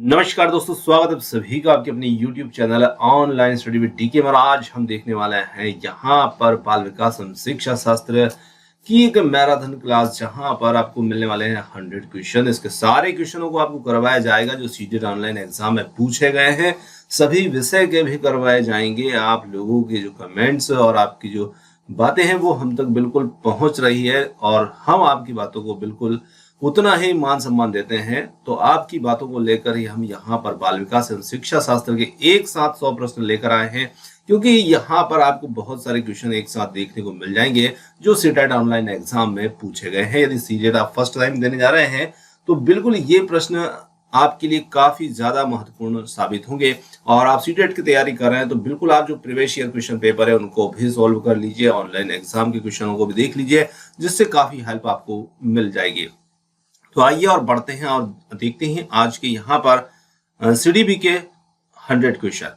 नमस्कार दोस्तों, स्वागत है सभी का आपके अपने YouTube channel online study with DK में। आज हम देखने वाले हैं यहाँ पर बाल विकास एवं शिक्षा शास्त्र की एक मैराथन क्लास, जहाँ पर आपको मिलने वाले हैं 100 क्वेश्चन। इसके सारे क्वेश्चनों को आपको करवाया जाएगा जो सीटेट ऑनलाइन एग्जाम में पूछे गए हैं। सभी विषय के भी करवाए जाएंगे। आप लोगों के जो कमेंट्स और आपकी जो बातें हैं वो हम तक बिल्कुल पहुंच रही है और हम आपकी बातों को बिल्कुल उतना ही मान सम्मान देते हैं। तो आपकी बातों को लेकर ही हम यहाँ पर बाल विकास एवं शिक्षा शास्त्र के एक साथ 100 प्रश्न लेकर आए हैं, क्योंकि यहाँ पर आपको बहुत सारे क्वेश्चन एक साथ देखने को मिल जाएंगे जो सीटेट ऑनलाइन एग्जाम में पूछे गए हैं। यदि सीटेट आप फर्स्ट टाइम देने जा रहे हैं तो बिल्कुल ये प्रश्न आपके लिए काफी ज्यादा महत्वपूर्ण साबित होंगे। और आप सीटेट की तैयारी कर रहे हैं तो बिल्कुल आप जो प्रीवियस ईयर क्वेश्चन पेपर है उनको भी सॉल्व कर लीजिए, ऑनलाइन एग्जाम के क्वेश्चनों को भी देख लीजिए, जिससे काफी हेल्प आपको मिल जाएगी। तो आइए और बढ़ते हैं और देखते हैं आज के यहाँ पर सीडीबी के 100 क्वेश्चन।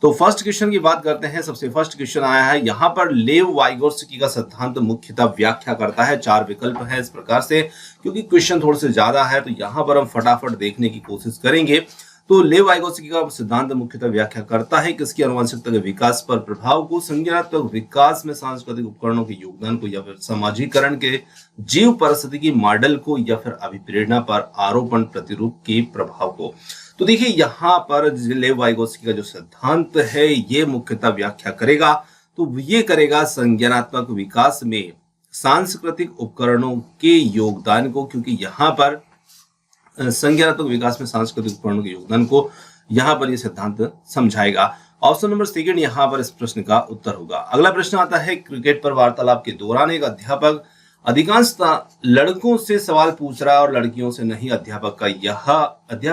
तो फर्स्ट क्वेश्चन की बात करते हैं। सबसे फर्स्ट क्वेश्चन आया है यहाँ पर लेव वाइगोत्स्की का सिद्धांत मुख्यतः व्याख्या करता है। 4 विकल्प है इस प्रकार से, क्योंकि क्वेश्चन थोड़े से ज्यादा है तो यहाँ पर हम फटाफट देखने की कोशिश करेंगे। तो लेव वाइगोत्स्की का सिद्धांत मुख्यतः व्याख्या करता है किसकी अनुवांशिकता के विकास पर प्रभाव को, संज्ञानात्मक विकास में सांस्कृतिक उपकरणों के योगदान को, या फिर समाजीकरण के जीव परिस्थितिकी मॉडल को, या फिर अभिप्रेरणा पर आरोपण प्रतिरूप के प्रभाव को। तो देखिए यहाँ पर लेव वाइगोत्स्की का जो सिद्धांत है ये मुख्यतः व्याख्या करेगा, तो ये करेगा संज्ञानात्मक विकास में सांस्कृतिक उपकरणों के योगदान को, क्योंकि यहाँ पर संज्ञानात्मक विकास में सांस्कृतिक उपकरणों के योगदान को यहाँ पर ये सिद्धांत समझाएगा। ऑप्शन नंबर सेकंड यहाँ पर इस प्रश्न का उत्तर होगा। अगला प्रश्न आता है, क्रिकेट पर वार्तालाप के दौरान एक अध्यापक अधिकांशतः लड़कों से सवाल पूछ रहा है और लड़कियों से नहीं। अध्यापक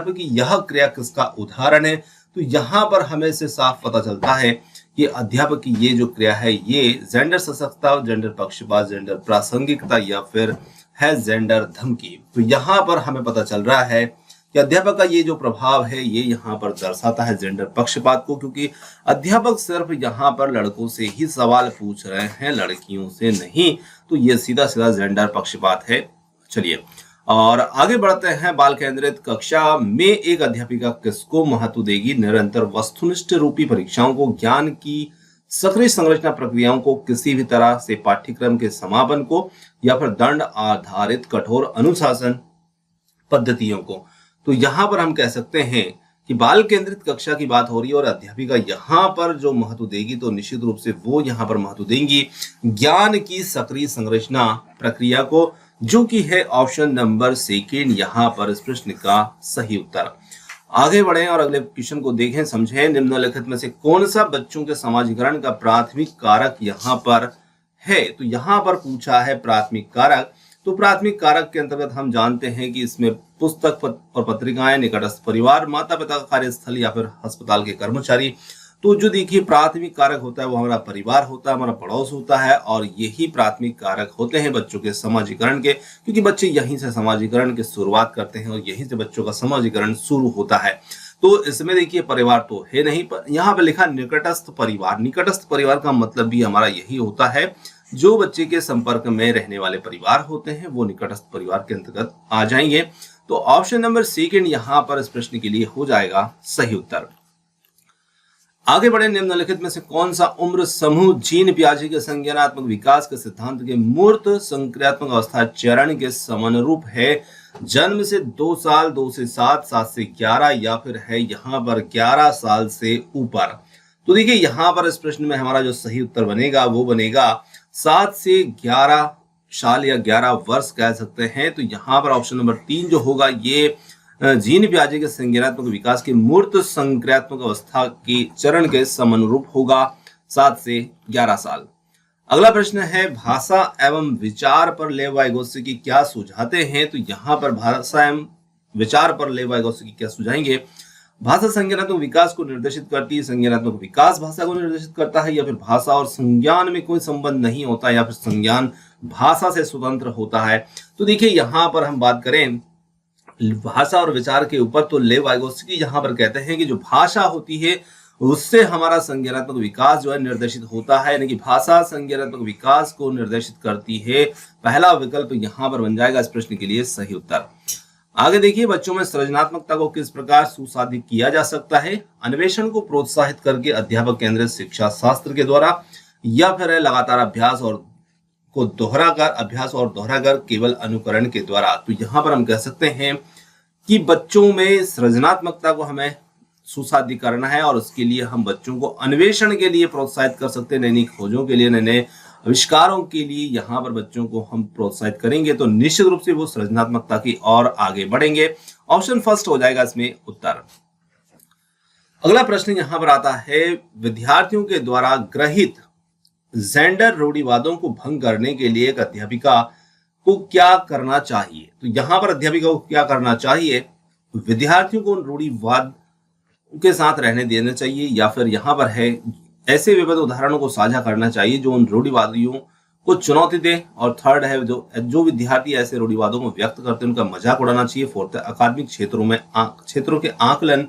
की यह क्रिया किसका उदाहरण है? तो यहाँ पर हमें से साफ पता चलता है कि अध्यापक की ये जो क्रिया है ये जेंडर सशक्तता, जेंडर पक्षपात, जेंडर प्रासंगिकता, या फिर है जेंडर धमकी। तो यहाँ पर हमें पता चल रहा है कि अध्यापक का ये जो प्रभाव है ये यहाँ पर दर्शाता है जेंडर पक्षपात को, क्योंकि अध्यापक सिर्फ यहाँ पर लड़कों से ही सवाल पूछ रहे हैं, लड़कियों से नहीं। तो ये सीधा सीधा जेंडर पक्षपात है। चलिए और आगे बढ़ते हैं। बाल केंद्रित कक्षा में एक अध्यापिका किसको महत्व देगी? निरंतर वस्तुनिष्ठ रूपी परीक्षाओं को, ज्ञान की सक्रिय संरचना प्रक्रियाओं को, किसी भी तरह से पाठ्यक्रम के समापन को, या फिर दंड आधारित कठोर अनुशासन पद्धतियों को। तो यहाँ पर हम कह सकते हैं कि बाल केंद्रित कक्षा की बात हो रही है और अध्यापिका यहाँ पर जो महत्व देगी तो निश्चित रूप से वो यहाँ पर महत्व देंगी ज्ञान की सक्रिय संरचना प्रक्रिया को, जो कि है ऑप्शन नंबर सेकेंड यहाँ पर इस प्रश्न का सही उत्तर। आगे बढ़ें और अगले क्वेश्चन को देखें, समझें। निम्नलिखित में से कौन सा बच्चों के समाजीकरण का प्राथमिक कारक यहाँ पर है? तो यहाँ पर पूछा है प्राथमिक कारक। तो प्राथमिक कारक के अंतर्गत हम जानते हैं कि इसमें पुस्तक और पत्रिकाएं, निकटस्थ परिवार, माता पिता का कार्यस्थल, या फिर अस्पताल के कर्मचारी। तो जो देखिए प्राथमिक कारक होता है वो हमारा परिवार होता है, हमारा पड़ोस होता है, और यही प्राथमिक कारक होते हैं बच्चों के समाजीकरण के, क्योंकि बच्चे यहीं से समाजीकरण की शुरुआत करते हैं और यहीं से बच्चों का समाजीकरण शुरू होता है। तो इसमें देखिए परिवार तो है नहीं, पर यहाँ पे लिखा निकटस्थ परिवार। निकटस्थ परिवार का मतलब भी हमारा यही होता है, जो बच्चे के संपर्क में रहने वाले परिवार होते हैं वो निकटस्थ परिवार के अंतर्गत आ जाएंगे। तो ऑप्शन नंबर सेकंड यहाँ पर इस प्रश्न के लिए हो जाएगा सही उत्तर। आगे बढ़े। निम्नलिखित में से कौन सा उम्र समूह जीन पियाजे के संज्ञानात्मक विकास के सिद्धांत के मूर्त संक्रियात्मक अवस्था चरण के समानुरूप है? जन्म से 2 साल, 2 से 7, 7 से 11, या फिर है यहाँ पर 11 साल से ऊपर। तो देखिए यहाँ पर इस प्रश्न में हमारा जो सही उत्तर बनेगा वो बनेगा 7 से 11 साल या 11 वर्ष कह सकते हैं। तो यहाँ पर ऑप्शन नंबर 3 जो होगा ये जीन पियाजे के संज्ञानात्मक विकास के मूर्त संक्रियात्मक अवस्था के चरण के समानुरूप होगा, 7 से 11 साल। अगला प्रश्न है, भाषा एवं विचार पर लेव वाइगोत्स्की क्या सुझाते हैं? तो यहाँ पर भाषा एवं विचार पर लेव वाइगोत्स्की क्या सुझाएंगे? भाषा संज्ञानात्मक विकास को निर्देशित करती है, संज्ञानात्मक विकास भाषा को निर्देशित करता है, या फिर भाषा और संज्ञान में कोई संबंध नहीं होता, या फिर संज्ञान भाषा से स्वतंत्र होता है। तो देखिए यहाँ पर हम बात करें भाषा और विचार के ऊपर, तो लेव वाइगोत्स्की यहाँ पर कहते हैं कि जो भाषा होती है उससे हमारा संज्ञानात्मक विकास जो है निर्देशित होता है, यानी कि भाषा संज्ञानात्मक विकास को निर्देशित करती है। पहला विकल्प यहाँ पर बन जाएगा इस प्रश्न के लिए सही उत्तर। आगे देखिए, बच्चों में सृजनात्मकता को किस प्रकार सुसाधित किया जा सकता है। अन्वेषण को प्रोत्साहित करके अध्यापक केंद्रित शिक्षा शास्त्र के द्वारा, या फिर है लगातार अभ्यास और दोहराकर केवल अनुकरण के द्वारा। तो यहाँ पर हम कह सकते हैं कि बच्चों में सृजनात्मकता को हमें सुसाधित करना है और उसके लिए हम बच्चों को अन्वेषण के लिए प्रोत्साहित कर सकते हैं, नई नई खोजों के लिए, नए नए आविष्कारों के लिए यहाँ पर बच्चों को हम प्रोत्साहित करेंगे तो निश्चित रूप से वो सृजनात्मकता की और आगे बढ़ेंगे। ऑप्शन फर्स्ट हो जाएगा इसमें उत्तर। अगला प्रश्न यहाँ पर आता है, विद्यार्थियों के द्वारा ग्रहित जेंडर रूढ़िवादों को भंग करने के लिए एक अध्यापिका को क्या करना चाहिए। तो यहाँ पर अध्यापिका को क्या करना चाहिए, विद्यार्थियों को रूढ़िवाद के साथ रहने देना चाहिए, या फिर यहाँ पर है ऐसे विविध उदाहरणों को साझा करना चाहिए जो उन रूढ़िवादियों को चुनौती दे। और थर्ड है, जो विद्यार्थी ऐसे रूढ़िवादों को व्यक्त करते हैं उनका मजाक उड़ाना चाहिए। फोर्थ, अकादमिक क्षेत्रों के आकलन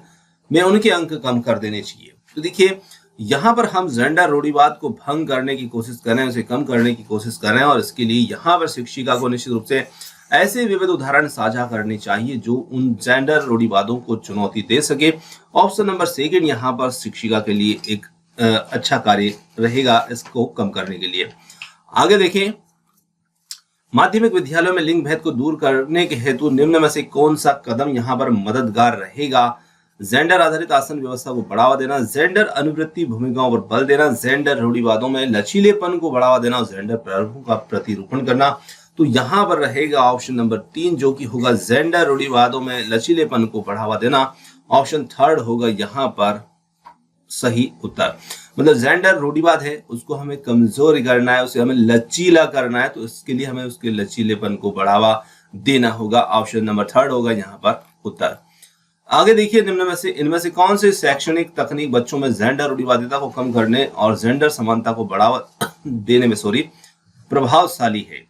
में उनके अंक कम कर देने चाहिए। तो देखिए, यहाँ पर हम जेंडर रूढ़िवाद को भंग करने की कोशिश कर रहे हैं, उसे कम करने की कोशिश कर रहे हैं, और इसके लिए यहाँ पर शिक्षिका को निश्चित रूप से ऐसे विविध उदाहरण साझा करने चाहिए जो उन जेंडर रूढ़िवादों को चुनौती दे सके। ऑप्शन नंबर सेकंड यहाँ पर शिक्षिका के लिए एक अच्छा कार्य रहेगा इसको कम करने के लिए। आगे देखें, माध्यमिक विद्यालयों में लिंग भेद को दूर करने के हेतु निम्न में से कौन सा कदम यहाँ पर मददगार रहेगा। जेंडर आधारित आसन व्यवस्था को बढ़ावा देना, जेंडर अनुवृत्ति भूमिकाओं पर बल देना, जेंडर रूढ़िवादों में लचीलेपन को बढ़ावा देना, जेंडर प्रारूपों का प्रतिरूपण करना। तो यहाँ पर रहेगा ऑप्शन नंबर 3 जो कि होगा जेंडर रूढ़िवादों में लचीलेपन को बढ़ावा देना। ऑप्शन थर्ड होगा यहाँ पर सही उत्तर। मतलब जेंडर रूढ़िवाद है उसको हमें कमजोर करना है, उसे हमें लचीला करना है, तो इसके लिए हमें उसके लचीलेपन को बढ़ावा देना होगा। ऑप्शन नंबर थर्ड होगा यहाँ पर उत्तर। आगे देखिए, इनमें से कौन सी शैक्षणिक तकनीक बच्चों में जेंडर रूढ़िवादिता को कम करने और जेंडर समानता को बढ़ावा देने में प्रभावशाली है।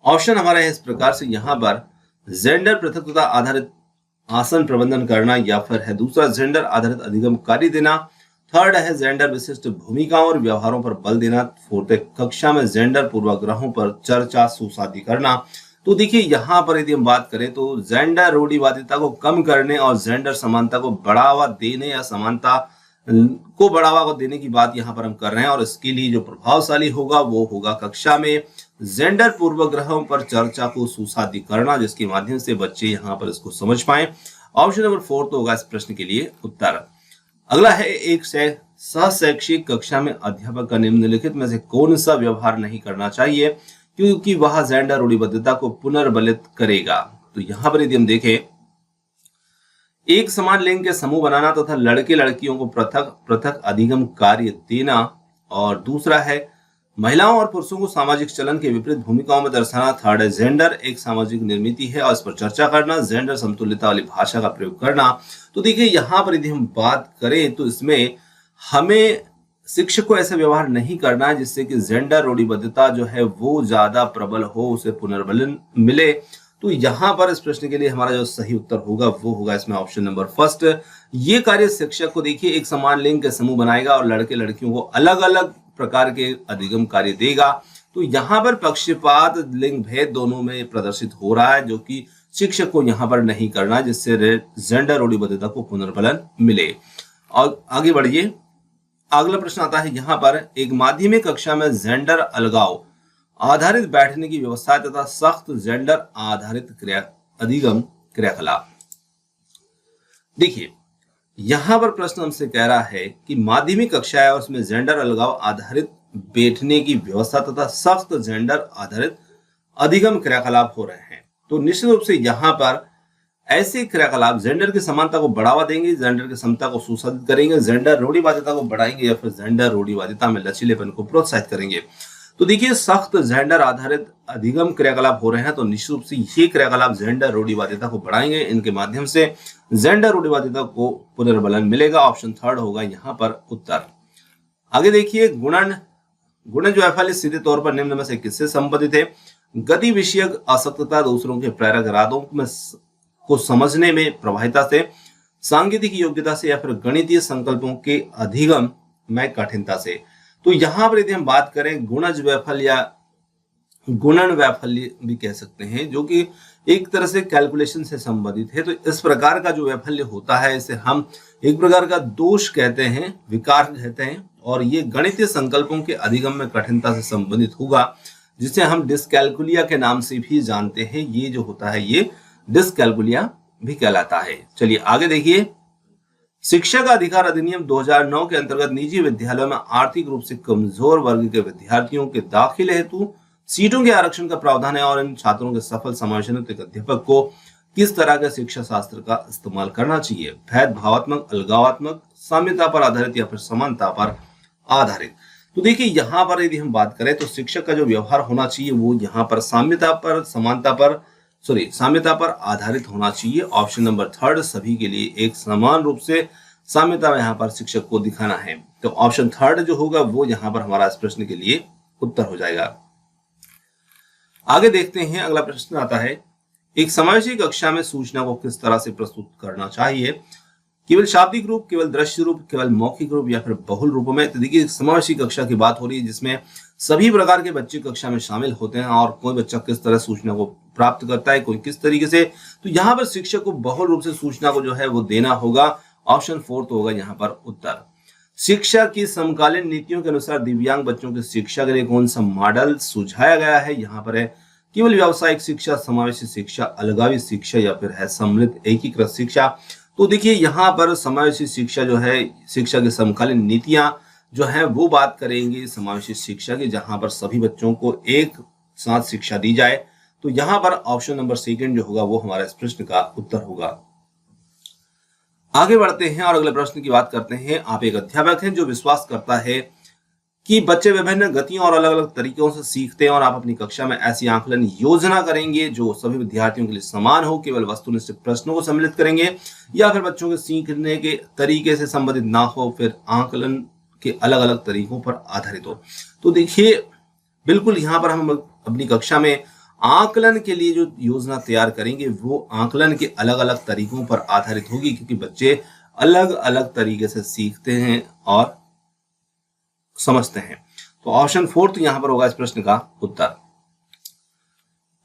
ऑप्शन हमारा है इस प्रकार से, यहाँ पर जेंडर पृथकता आधारित आसन प्रबंधन करना, या फिर है दूसरा जेंडर आधारित अधिगम कार्य देना, थर्ड है जेंडर विशिष्ट भूमिकाओं और व्यवहारों पर बल देना, फोर्थ है कक्षा में जेंडर पूर्वाग्रहों पर चर्चा सुसाधित करना। तो देखिए, यहाँ पर यदि हम बात करें तो जेंडर रूढ़िवादिता को कम करने और जेंडर समानता को बढ़ावा देने या समानता को बढ़ावा देने की बात यहाँ पर हम कर रहे हैं, और इसके लिए जो प्रभावशाली होगा वो होगा कक्षा में जेंडर पूर्वग्रहों पर चर्चा को सुसाधित करना, जिसके माध्यम से बच्चे यहाँ पर इसको समझ पाए। ऑप्शन नंबर 4 तो होगा इस प्रश्न के लिए उत्तर। अगला है, एक सहशैक्षिक कक्षा में अध्यापक का निम्नलिखित में से कौन सा व्यवहार नहीं करना चाहिए क्योंकि वह जेंडर रूढ़िबद्धता को पुनर्बलित करेगा। तो यहाँ पर यदि हम देखें, एक समान लिंग के समूह बनाना तथा लड़के लड़कियों को पृथक पृथक अधिगम कार्य देना, और दूसरा है महिलाओं और पुरुषों को सामाजिक चलन के विपरीत भूमिकाओं में दर्शाना, थर्ड है जेंडर एक सामाजिक निर्मित है और इस पर चर्चा करना, जेंडर समतुल्यता वाली भाषा का प्रयोग करना। तो देखिए, यहाँ पर यदि हम बात करें तो इसमें हमें शिक्षक को ऐसा व्यवहार नहीं करना है जिससे कि जेंडर रूढ़िबद्धता जो है वो ज्यादा प्रबल हो, उसे पुनर्बलन मिले। तो यहाँ पर इस प्रश्न के लिए हमारा जो सही उत्तर होगा वो होगा इसमें ऑप्शन नंबर फर्स्ट। ये कार्य शिक्षक को देखिए एक समान लिंग के समूह बनाएगा और लड़के लड़कियों को अलग अलग प्रकार के अधिगम कार्य देगा। तो यहाँ पर पक्षपात लिंग भेद दोनों में प्रदर्शित हो रहा है, जो कि शिक्षक को यहाँ पर नहीं करना, जिससे जेंडर रूढ़िबद्धता को पुनर्बलन मिले। और आगे बढ़िए, अगला प्रश्न आता है यहाँ पर, एक माध्यमिक कक्षा में जेंडर अलगाव आधारित बैठने की व्यवस्था तथा सख्त जेंडर आधारित अधिगम क्रियाकलाप। देखिए, यहां पर प्रश्न हमसे कह रहा है कि माध्यमिक कक्षा है और उसमें जेंडर अलगाव आधारित बैठने की व्यवस्था तथा सख्त जेंडर आधारित अधिगम क्रियाकलाप हो रहे हैं। तो निश्चित रूप से यहाँ पर ऐसे क्रियाकलाप जेंडर की समानता को बढ़ावा देंगे, जेंडर की समता को सुसाधित करेंगे, जेंडर रूढ़िवादिता को बढ़ाएंगे, या फिर जेंडर रूढ़िवादिता में लचीलेपन को प्रोत्साहित करेंगे। तो देखिए, सख्त जेंडर आधारित अधिगम क्रियाकलाप हो रहे हैं, तो निश्चित रूप से ये क्रियाकलाप जेंडर रूढ़िवादिता को बढ़ाएंगे, इनके माध्यम से जेंडर रूढ़िवादिता को पुनर्बलन मिलेगा। ऑप्शन थर्ड होगा यहाँ पर उत्तर। आगे देखिए, गुणन जो वैफल्य सीधे तौर पर निम्न में से किससे संबंधित है। गति विषयक आसक्तता, दूसरों के प्रेरक इरादों में को समझने में प्रभाविता से, सांगीतिक योग्यता से, या फिर गणितीय संकल्पों के अधिगम में कठिनता से। तो यहाँ पर यदि हम बात करें गुणज वैफल्य या गुणन वैफल्य भी कह सकते हैं, जो कि एक तरह से कैलकुलेशन से संबंधित है। तो इस प्रकार का जो वैफल्य होता है इसे हम एक प्रकार का दोष कहते हैं, विकार कहते हैं, और ये गणितीय संकल्पों के अधिगम में कठिनता से संबंधित होगा, जिसे हम डिस्कैलकुलिया के नाम से भी जानते हैं। ये जो होता है ये डिस्कैलकुलिया भी कहलाता है। चलिए आगे देखिए, शिक्षा का अधिकार अधिनियम 2009 के अंतर्गत निजी विद्यालयों में आर्थिक रूप से कमजोर वर्ग के विद्यार्थियों के दाखिले हेतु सीटों के आरक्षण का प्रावधान है, और इन छात्रों के सफल समावेशन हेतु एक अध्यापक को किस तरह के शिक्षा शास्त्र का इस्तेमाल करना चाहिए? भेदभावात्मक, अलगावात्मक, साम्यता पर आधारित या फिर समानता पर आधारित। तो देखिए यहाँ पर यदि हम बात करें तो शिक्षक का जो व्यवहार होना चाहिए वो यहाँ पर साम्यता पर आधारित होना चाहिए। ऑप्शन नंबर 3 सभी के लिए एक समान रूप से साम्यता यहाँ पर शिक्षक को दिखाना है। तो ऑप्शन 3 जो होगा वो यहाँ पर हमारा इस प्रश्न के लिए उत्तर हो जाएगा। आगे देखते हैं, अगला प्रश्न आता है, एक समावेशी कक्षा में सूचना को किस तरह से प्रस्तुत करना चाहिए? केवल शाब्दिक रूप, केवल दृश्य रूप, केवल मौखिक रूप या फिर बहुल रूपों में? तो देखिए समावेशी कक्षा की बात हो रही है जिसमें सभी प्रकार के बच्चे कक्षा में शामिल होते हैं, और कोई बच्चा किस तरह सूचना को प्राप्त करता है, कोई किस तरीके से। तो यहाँ पर शिक्षक को बहुल रूप से सूचना को जो है वो देना होगा। ऑप्शन 4 होगा यहाँ पर उत्तर। शिक्षा की समकालीन नीतियों के अनुसार दिव्यांग बच्चों की शिक्षा के लिए कौन सा मॉडल सुझाया गया है? यहाँ पर है केवल व्यावसायिक शिक्षा, समावेशी शिक्षा, अलगावी शिक्षा या फिर है सम्मिलित एकीकृत शिक्षा। तो देखिए यहाँ पर समावेशी शिक्षा जो है, शिक्षा की समकालीन नीतियां जो है वो बात करेंगे समावेशी शिक्षा की, जहां पर सभी बच्चों को एक साथ शिक्षा दी जाए। तो यहाँ पर ऑप्शन नंबर 2 जो होगा वो हमारा इस प्रश्न का उत्तर होगा। आगे बढ़ते हैं और अगले प्रश्न की बात करते हैं। आप एक अध्यापक हैं जो विश्वास करता है कि बच्चे विभिन्न गतियों और अलग अलग तरीकों से सीखते हैं, और आप अपनी कक्षा में ऐसी आकलन योजना करेंगे जो सभी विद्यार्थियों के लिए समान हो, केवल वस्तुनिष्ठ प्रश्नों को सम्मिलित करेंगे, या फिर बच्चों के सीखने के तरीके से संबंधित ना हो, फिर आकलन के अलग अलग तरीकों पर आधारित हो। तो देखिए बिल्कुल यहाँ पर हम अपनी कक्षा में आकलन के लिए जो योजना तैयार करेंगे वो आकलन के अलग अलग तरीकों पर आधारित होगी, क्योंकि बच्चे अलग अलग तरीके से सीखते हैं और समझते हैं। तो ऑप्शन 4 यहाँ पर होगा इस प्रश्न का उत्तर।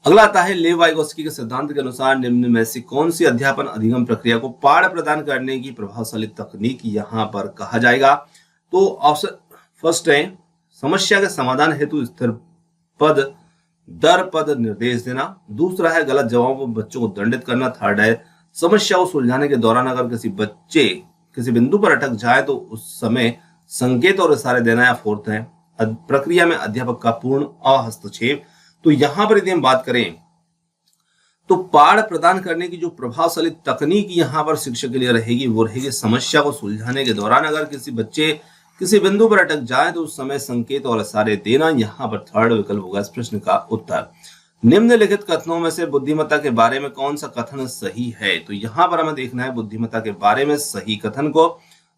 अगला आता है, लेव वाइगोत्स्की के सिद्धांत के अनुसार निम्न में से कौन सी अध्यापन अधिगम प्रक्रिया को पाठ प्रदान करने की प्रभावशाली तकनीक यहाँ पर कहा जाएगा? तो ऑप्शन फर्स्ट है समस्या के समाधान हेतु स्थिर पद दर पद निर्देश देना। दूसरा है गलत जवाबों पर बच्चों को दंडित करना। थर्ड है समस्या को सुलझाने के दौरान अगर किसी बच्चे किसी बिंदु पर अटक जाए तो उस समय संकेत और इशारे देना। या फोर्थ है प्रक्रिया में अध्यापक का पूर्ण अहस्तक्षेप। तो यहां पर यदि हम बात करें तो पाठ प्रदान करने की जो प्रभावशाली तकनीक यहां पर शिक्षक के लिए रहेगी वो रहेगी समस्या को सुलझाने के दौरान अगर किसी बच्चे किसी बिंदु पर अटक जाए तो उस समय संकेत और इशारे देना। यहाँ पर थर्ड विकल्प होगा इस प्रश्न का उत्तर। निम्नलिखित कथनों में से बुद्धिमत्ता के बारे में कौन सा कथन सही है? तो यहाँ पर हमें देखना है बुद्धिमत्ता के बारे में सही कथन को।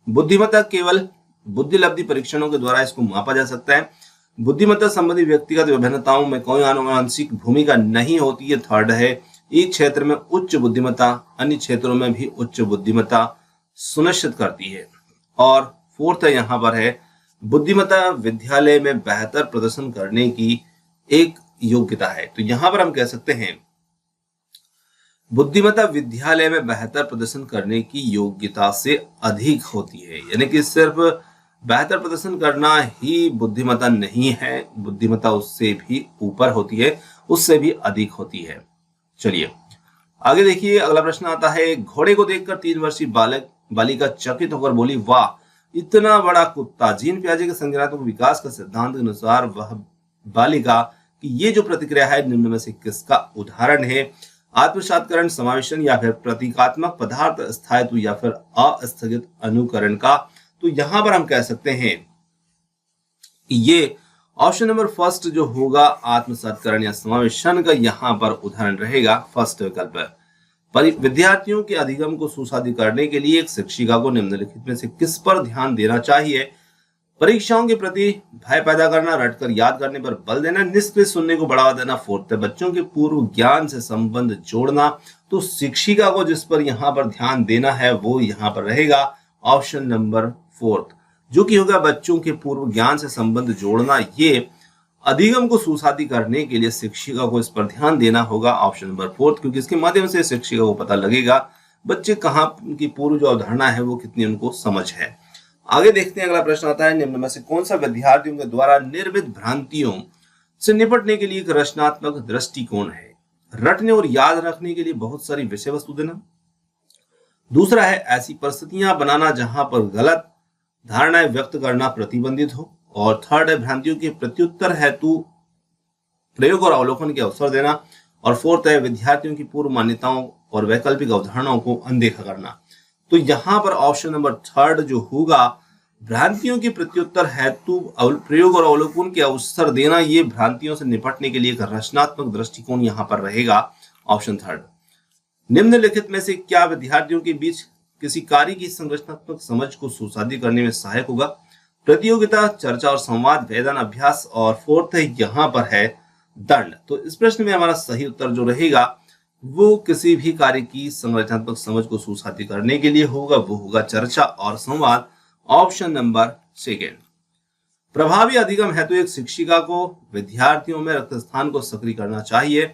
बुद्धिमत्ता केवल बुद्धिलब्धि परीक्षणों के द्वारा इसको मापा जा सकता है। बुद्धिमत्ता संबंधी व्यक्तिगत विभिन्नताओं में कोई आनुवंशिक भूमिका नहीं होती है। थर्ड है एक क्षेत्र में उच्च बुद्धिमत्ता अन्य क्षेत्रों में भी उच्च बुद्धिमत्ता सुनिश्चित करती है। और फोर्थ है यहाँ पर है बुद्धिमत्ता विद्यालय में बेहतर प्रदर्शन करने की एक योग्यता है। तो यहाँ पर हम कह सकते हैं बुद्धिमत्ता विद्यालय में बेहतर प्रदर्शन करने की योग्यता से अधिक होती है, यानी कि सिर्फ बेहतर प्रदर्शन करना ही बुद्धिमत्ता नहीं है, बुद्धिमत्ता उससे भी ऊपर होती है, उससे भी अधिक होती है। चलिए आगे देखिए, अगला प्रश्न आता है। घोड़े को देखकर 3 वर्षीय बालिका चकित होकर बोली, वाह इतना बड़ा कुत्ता। जीन पियाजे के संज्ञानात्मक विकास का सिद्धांत के अनुसार वह बालिका की ये जो प्रतिक्रिया है निम्न में से किसका उदाहरण है? आत्मसात्करण, समावेशन या फिर प्रतीकात्मक पदार्थ स्थायित्व या फिर अस्थगित अनुकरण का। तो यहां पर हम कह सकते हैं कि ये ऑप्शन नंबर फर्स्ट जो होगा आत्मसात्करण या समावेशन का यहां पर उदाहरण रहेगा, फर्स्ट विकल्प। विद्यार्थियों के अधिगम को सुसाधित करने के लिए एक शिक्षिका को निम्नलिखित में से किस पर ध्यान देना चाहिए? परीक्षाओं के प्रति भय पैदा करना, रटकर याद करने पर बल देना, निष्क्रिय सुनने को बढ़ावा देना। फोर्थ है बच्चों के पूर्व ज्ञान से संबंध जोड़ना। तो शिक्षिका को जिस पर यहाँ पर ध्यान देना है वो यहाँ पर रहेगा ऑप्शन नंबर 4 जो कि होगा बच्चों के पूर्व ज्ञान से संबंध जोड़ना। ये अधिगम को सुसादी करने के लिए शिक्षिका को इस पर ध्यान देना होगा, ऑप्शन नंबर 4, क्योंकि इसके माध्यम से शिक्षिका को पता लगेगा बच्चे कहाँ की पूर्व जो अवधारणा है वो कितनी उनको समझ है। आगे देखते हैं, अगला प्रश्न आता है, निम्न में से कौन सा विद्यार्थियों के द्वारा निर्मित भ्रांतियों से निपटने के लिए एक रचनात्मक दृष्टिकोण है? रटने और याद रखने के लिए बहुत सारी विषय वस्तु देना। दूसरा है ऐसी परिस्थितियां बनाना जहां पर गलत धारणाएं व्यक्त करना प्रतिबंधित हो। और थर्ड है भ्रांतियों के प्रत्युत्तर हेतु प्रयोग और अवलोकन के अवसर देना। और फोर्थ है विद्यार्थियों की पूर्व मान्यताओं और वैकल्पिक अवधारणाओं को अनदेखा करना। तो यहाँ पर ऑप्शन नंबर 3 जो होगा, भ्रांतियों के प्रत्युत्तर हेतु प्रयोग और अवलोकन के अवसर देना, ये भ्रांतियों से निपटने के लिए एक रचनात्मक दृष्टिकोण यहाँ पर रहेगा, ऑप्शन 3। निम्नलिखित में से क्या विद्यार्थियों के बीच किसी कार्य की संरचनात्मक समझ को सुसादी करने में सहायक होगा? प्रतियोगिता, चर्चा और संवाद, वेदन, अभ्यास। और फोर्थ है यहाँ पर है दंड। तो इस प्रश्न में हमारा सही उत्तर जो रहेगा वो किसी भी कार्य की संरचनात्मक समझ को सुसादी करने के लिए होगा, वो होगा चर्चा और संवाद, ऑप्शन नंबर 2। प्रभावी अधिगम हेतु एक शिक्षिका को विद्यार्थियों में रक्तस्थान को सक्रिय करना चाहिए।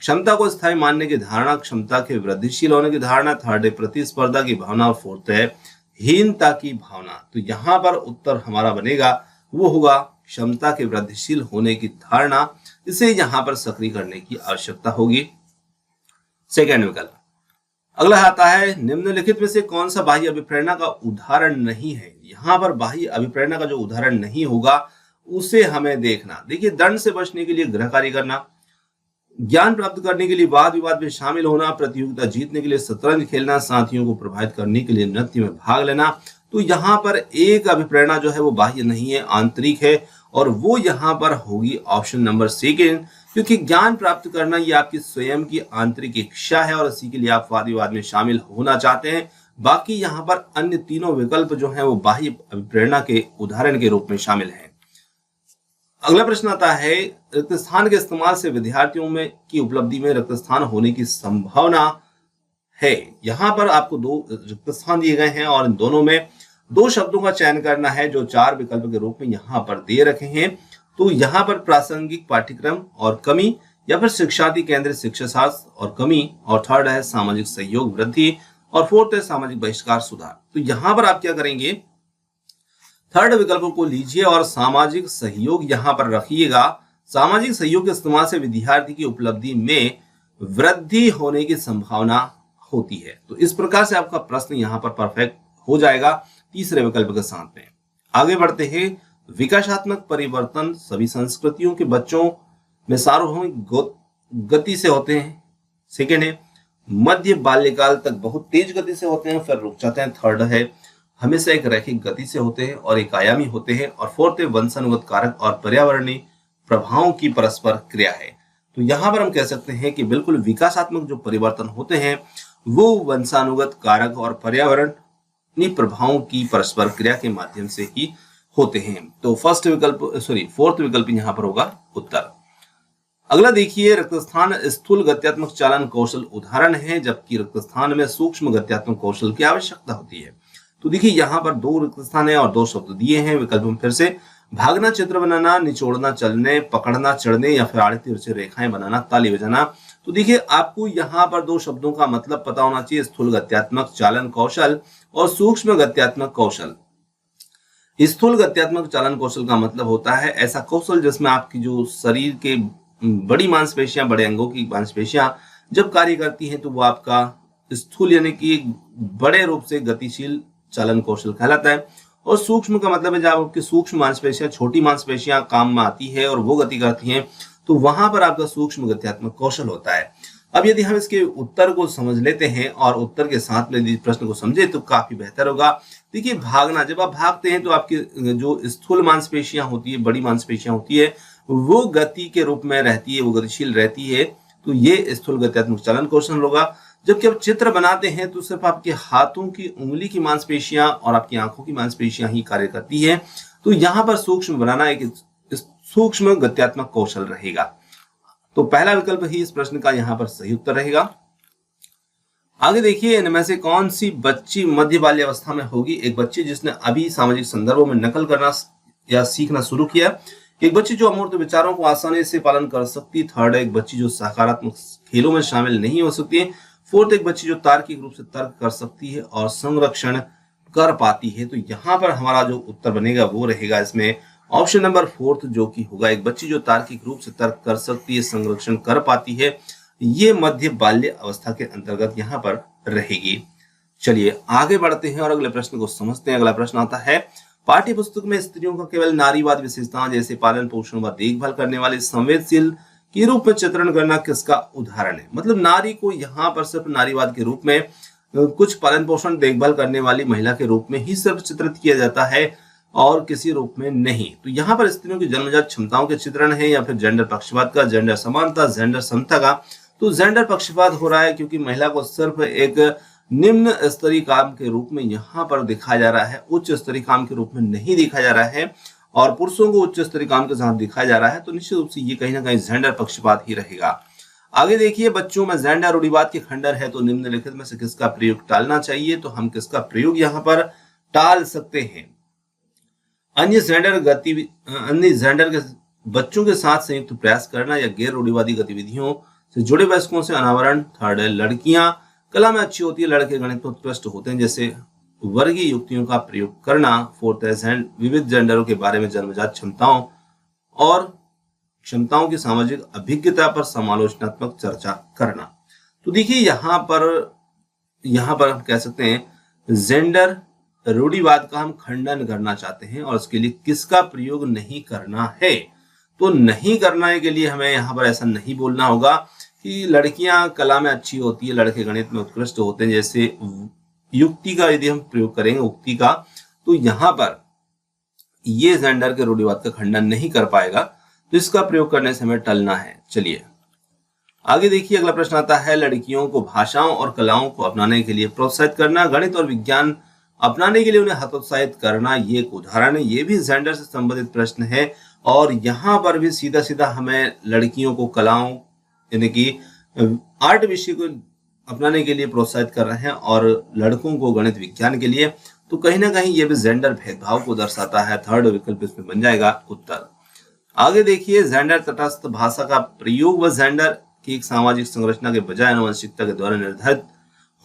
क्षमता को स्थायी मानने की धारणा, क्षमता के वृद्धिशील होने की धारणा, थर्ड है प्रतिस्पर्धा की भावना और फोर्थ है हीनता की भावना। तो यहाँ पर उत्तर हमारा बनेगा वो होगा क्षमता के वृद्धिशील होने की धारणा, इसे यहाँ पर सक्रिय करने की आवश्यकता होगी, सेकेंड विकल्प। अगला आता है, निम्नलिखित में से कौन सा बाह्य अभिप्रेरणा का उदाहरण नहीं है? यहाँ पर बाह्य अभिप्रेरणा का जो उदाहरण नहीं होगा उसे हमें देखना। देखिए, दंड से बचने के लिए गृह कार्य करना, ज्ञान प्राप्त करने के लिए वाद विवाद में शामिल होना, प्रतियोगिता जीतने के लिए शतरंज खेलना, साथियों को प्रभावित करने के लिए नृत्य में भाग लेना। तो यहाँ पर एक अभिप्रेरणा जो है वो बाह्य नहीं है, आंतरिक है, और वो यहाँ पर होगी ऑप्शन नंबर 2, क्योंकि ज्ञान प्राप्त करना ये आपकी स्वयं की आंतरिक इच्छा है और इसी के लिए आप वाद विवाद में शामिल होना चाहते हैं। बाकी यहाँ पर अन्य तीनों विकल्प जो है वो बाह्य अभिप्रेरणा के उदाहरण के रूप में शामिल है। अगला प्रश्न आता है, रक्तस्थान के इस्तेमाल से विद्यार्थियों में की उपलब्धि में रक्तस्थान होने की संभावना है। यहाँ पर आपको 2 रक्तस्थान दिए गए हैं और इन दोनों में 2 शब्दों का चयन करना है जो 4 विकल्प के रूप में यहाँ पर दे रखे हैं। तो यहाँ पर प्रासंगिक पाठ्यक्रम और कमी, या फिर शिक्षार्थी केंद्रित शिक्षा शास्त्र और कमी, और थर्ड है सामाजिक सहयोग वृद्धि, और फोर्थ है सामाजिक बहिष्कार सुधार। तो यहाँ पर आप क्या करेंगे, थर्ड विकल्प को लीजिए और सामाजिक सहयोग यहाँ पर रखिएगा। सामाजिक सहयोग के इस्तेमाल से विद्यार्थी की उपलब्धि में वृद्धि होने की संभावना होती है। तो इस प्रकार से आपका प्रश्न यहाँ पर परफेक्ट हो जाएगा तीसरे विकल्प के साथ में। आगे बढ़ते हैं, विकासात्मक परिवर्तन सभी संस्कृतियों के बच्चों में सार्वभौमिक गति से होते हैं। सेकेंड है मध्य बाल्यकाल तक बहुत तेज गति से होते हैं, फिर रुक जाते हैं। थर्ड है हमेशा एक रैखिक गति से होते हैं और एक आयामी होते हैं। और फोर्थ है वंशानुगत कारक और पर्यावरणीय प्रभावों की परस्पर क्रिया है। तो यहाँ पर हम कह सकते हैं कि बिल्कुल विकासात्मक जो परिवर्तन होते हैं वो वंशानुगत कारक और पर्यावरणीय प्रभावों की परस्पर क्रिया के माध्यम से ही होते हैं। तो फोर्थ विकल्प यहाँ पर होगा उत्तर। अगला देखिए, रक्तस्थान स्थूल गत्यात्मक चालन कौशल उदाहरण है, जबकि रक्तस्थान में सूक्ष्म गत्यात्मक कौशल की आवश्यकता होती है। तो देखिए यहाँ पर 2 रक्तस्थान है और 2 शब्द दिए हैं विकल्प में। फिर से भागना, चित्र बनाना, निचोड़ना, चलने, पकड़ना, चढ़ने, या फिर आड़ी तिरछे रेखाएं बनाना, ताली बजाना। तो देखिए आपको यहाँ पर 2 शब्दों का मतलब पता होना चाहिए, स्थूल गत्यात्मक चालन कौशल और सूक्ष्म गत्यात्मक कौशल। स्थूल गत्यात्मक चालन कौशल का मतलब होता है ऐसा कौशल जिसमें आपकी जो शरीर के बड़ी मांसपेशियां, बड़े अंगों की मांसपेशियां जब कार्य करती हैं तो वो आपका स्थूल यानी कि बड़े रूप से गतिशील चालन कौशल कहलाता है। और सूक्ष्म का मतलब है जब आपकी सूक्ष्म मांसपेशियां, छोटी मांसपेशियां काम में आती है और वो गति करती हैं, तो वहां पर आपका सूक्ष्म गत्यात्मक कौशल होता है। अब यदि हम इसके उत्तर को समझ लेते हैं और उत्तर के साथ में यदि प्रश्न को समझे तो काफी बेहतर होगा। देखिए भागना, जब आप भागते हैं तो आपकी जो स्थूल मांसपेशियां होती है, बड़ी मांसपेशियां होती है, वो गति के रूप में रहती है, वो गतिशील रहती है। तो ये स्थूल गत्यात्मक चालन कौशल होगा। जबकि आप चित्र बनाते हैं तो सिर्फ आपके हाथों की उंगली की मांसपेशियां और आपकी आंखों की मांसपेशियां ही कार्य करती है। तो यहाँ पर सूक्ष्म बनाना एक सूक्ष्म गत्यात्मक कौशल रहेगा। तो पहला विकल्प ही इस प्रश्न का यहाँ पर सही उत्तर रहेगा। आगे देखिए, इनमें से कौन सी बच्ची मध्य बाल्यावस्था में होगी? एक बच्ची जिसने अभी सामाजिक संदर्भों में नकल करना या सीखना शुरू किया, एक बच्ची जो अमूर्त विचारों को आसानी से पालन कर सकती है। थर्ड है एक बच्ची जो सकारात्मक खेलों में शामिल नहीं हो सकती है। फोर्थ एक बच्ची जो तार्किक रूप से तर्क कर सकती है और संरक्षण कर पाती है। तो यहाँ पर हमारा जो उत्तर बनेगा वो रहेगा इसमें ऑप्शन नंबर फोर्थ, जो कि होगा एक बच्ची जो तार्किक रूप से तर्क कर सकती है, संरक्षण कर पाती है। ये मध्य बाल्य अवस्था के अंतर्गत यहाँ पर रहेगी। चलिए आगे बढ़ते हैं और अगले प्रश्न को समझते हैं। अगला प्रश्न आता है, पाठ्य पुस्तक में स्त्रियों का केवल नारीवाद विशेषताएं जैसे पालन पोषण व देखभाल करने वाले संवेदनशील के रूप में चित्रण करना किसका उदाहरण है। मतलब नारी को यहाँ पर सिर्फ नारीवाद के रूप में कुछ पालन पोषण देखभाल करने वाली महिला के रूप में ही सिर्फ चित्रित किया जाता है और किसी रूप में नहीं। तो यहाँ पर स्त्रियों की जन्मजात क्षमताओं के चित्रण है या फिर जेंडर पक्षपात का, जेंडर समानता, जेंडर समता का। तो जेंडर पक्षपात हो रहा है क्योंकि महिला को सिर्फ एक निम्न स्तरीय काम के रूप में यहाँ पर दिखाया जा रहा है, उच्च स्तरीय काम के रूप में नहीं दिखाया जा रहा है, और पुरुषों को उच्च स्तरीय काम के साथ दिखाया जा रहा है। तो निश्चित रूप से ये कहीं ना कहीं जेंडर पक्षपात ही रहेगा। आगे देखिए, बच्चों में जेंडर रूढ़िवाद के खंडन है, तो निम्नलिखित में से किसका प्रयोग टालना चाहिए। तो हम किसका प्रयोग यहाँ पर टाल सकते हैं। अन्य जेंडर के बच्चों के साथ संयुक्त प्रयास करना या गैर रूढ़िवादी गतिविधियों से जुड़े वयस्कों से अनावरण। थर्ड है लड़कियां कला में अच्छी होती है, लड़के गणित में उत्कृष्ट होते हैं, जैसे वर्गीय युक्तियों का प्रयोग करना। फोर्थ है विविध जेंडरों के बारे में जन्मजात क्षमताओं और क्षमताओं की सामाजिक अभिज्ञता पर समालोचनात्मक चर्चा करना। तो देखिए यहाँ पर हम कह सकते हैं जेंडर रूढ़िवाद का हम खंडन करना चाहते हैं और उसके लिए किसका प्रयोग नहीं करना है। तो नहीं करने के लिए हमें यहाँ पर ऐसा नहीं बोलना होगा कि लड़कियां कला में अच्छी होती है, लड़के गणित में उत्कृष्ट होते हैं, जैसे युक्ति का यदि हम प्रयोग करेंगे उक्ति का, तो यहाँ पर ये जेंडर के रूढ़िवाद का खंडन नहीं कर पाएगा। तो इसका प्रयोग करने से हमें टलना है। चलिए आगे देखिए, अगला प्रश्न आता है, लड़कियों को भाषाओं और कलाओं को अपनाने के लिए प्रोत्साहित करना, गणित और विज्ञान अपनाने के लिए उन्हें हतोत्साहित करना। ये एक उदाहरण है, ये भी जेंडर से संबंधित प्रश्न है और यहाँ पर भी सीधा सीधा हमें लड़कियों को कलाओं यानी कि आर्ट विषय को अपनाने के लिए प्रोत्साहित कर रहे हैं और लड़कों को गणित विज्ञान के लिए। तो कहीं ना कहीं ये भी जेंडर भेदभाव को दर्शाता है। थर्ड विकल्प इसमें बन जाएगा उत्तर। आगे देखिए, जेंडर तटस्थ भाषा का प्रयोग व जेंडर की एक सामाजिक संरचना के बजाय आनुवंशिकता के द्वारा निर्धारित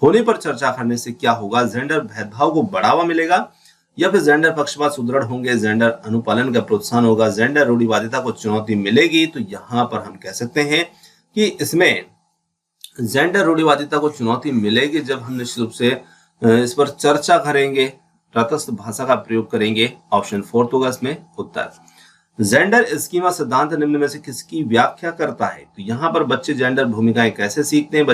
होने पर चर्चा करने से क्या होगा। जेंडर भेदभाव को बढ़ावा मिलेगा या फिर जेंडर पक्षपात सुदृढ़ होंगे, जेंडर अनुपालन का प्रोत्साहन होगा, जेंडर रूढ़िवादिता को चुनौती मिलेगी। तो यहाँ पर हम कह सकते हैं कि इसमें जेंडर रूढ़िवादिता को चुनौती मिलेगी जब हम निश्चित रूप से इस पर चर्चा करेंगे, तटस्थ भाषा का प्रयोग करेंगे। ऑप्शन फोर्थ होगा इसमें उत्तर। जेंडर स्कीमा सिद्धांत निम्न में से किसकी व्याख्या करता है। तो यहाँ पर बच्चे जेंडर भूमिकाएं कैसे सीखते हैं,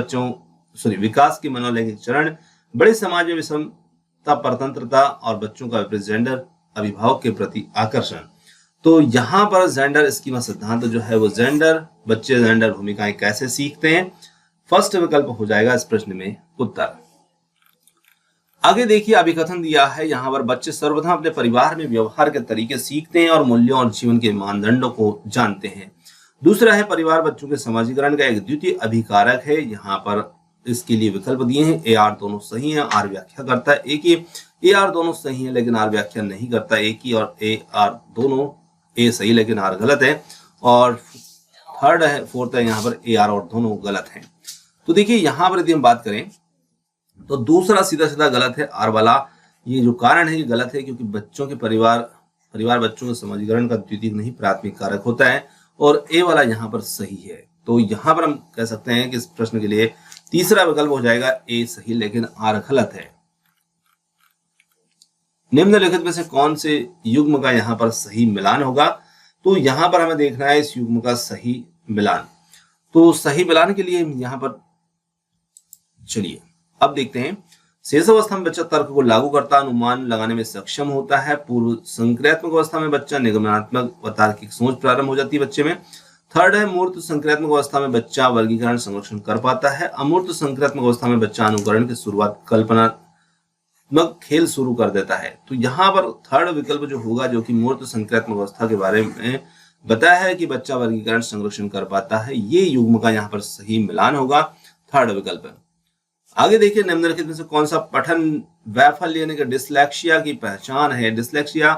विकास के मनोलैंगिक चरण, बड़े समाज में विषमता, परतंत्रता और बच्चों का विपरीत जेंडर अभिभावक के प्रति आकर्षण। तो यहाँ पर जेंडर स्कीमा सिद्धांत जो है वो बच्चे जेंडर भूमिकाएं कैसे सीखते हैं, फर्स्ट विकल्प हो जाएगा इस प्रश्न में उत्तर। आगे देखिए, अभिकथन दिया है यहाँ पर, बच्चे सर्वथा अपने परिवार में व्यवहार के तरीके सीखते हैं और मूल्यों और जीवन के मानदंडों को जानते हैं। दूसरा है, परिवार बच्चों के समाजीकरण का एक द्वितीय अभिकारक है। यहाँ पर इसके लिए विकल्प दिए हैं, ए आर दोनों सही है, आर व्याख्या करता है। एक ही ए आर दोनों सही है लेकिन आर व्याख्या नहीं करता। एक ही और ए आर दोनों, ए सही लेकिन आर गलत है। और थर्ड है, फोर्थ है, यहाँ पर ए आर और दोनों गलत हैं। तो देखिए यहाँ पर यदि हम बात करें तो दूसरा सीधा सीधा गलत है, आर वाला। ये जो कारण है ये गलत है क्योंकि बच्चों के परिवार बच्चों के समाजीकरण का द्वितीय नहीं प्राथमिक कारक होता है, और ए वाला यहाँ पर सही है। तो यहाँ पर हम कह सकते हैं कि इस प्रश्न के लिए तीसरा विकल्प हो जाएगा ए सही लेकिन आर गलत है। निम्नलिखित में से कौन से युग्म का यहाँ पर सही मिलान होगा। तो यहाँ पर हमें देखना है इस युग्म का सही मिलान। तो सही मिलान के लिए यहाँ पर चलिए अब देखते हैं, शेष अवस्था में बच्चा तर्क को लागू करता, अनुमान लगाने में सक्षम होता है। पूर्व संक्रियात्मक अवस्था में बच्चा निगमनात्मक व तार्किक सोच प्रारंभ हो जाती है बच्चे में। थर्ड है, मूर्त संक्रियात्मक अवस्था में बच्चा वर्गीकरण संरक्षण कर पाता है। अमूर्त संक्रियात्मक अवस्था में बच्चा अनुकरण की शुरुआत कल्पनात्मक खेल शुरू कर देता है। तो यहाँ पर थर्ड विकल्प जो होगा, जो कि मूर्त संक्रियात्मक अवस्था के बारे में बताया है कि बच्चा वर्गीकरण संरक्षण कर पाता है, ये युग्म का यहाँ पर सही मिलान होगा, थर्ड विकल्प है। आगे देखिए, निम्नलिखित में से कौन सा पठन वैफल्य यानी कि डिसलेक्सिया की पहचान है। डिसलेक्सिया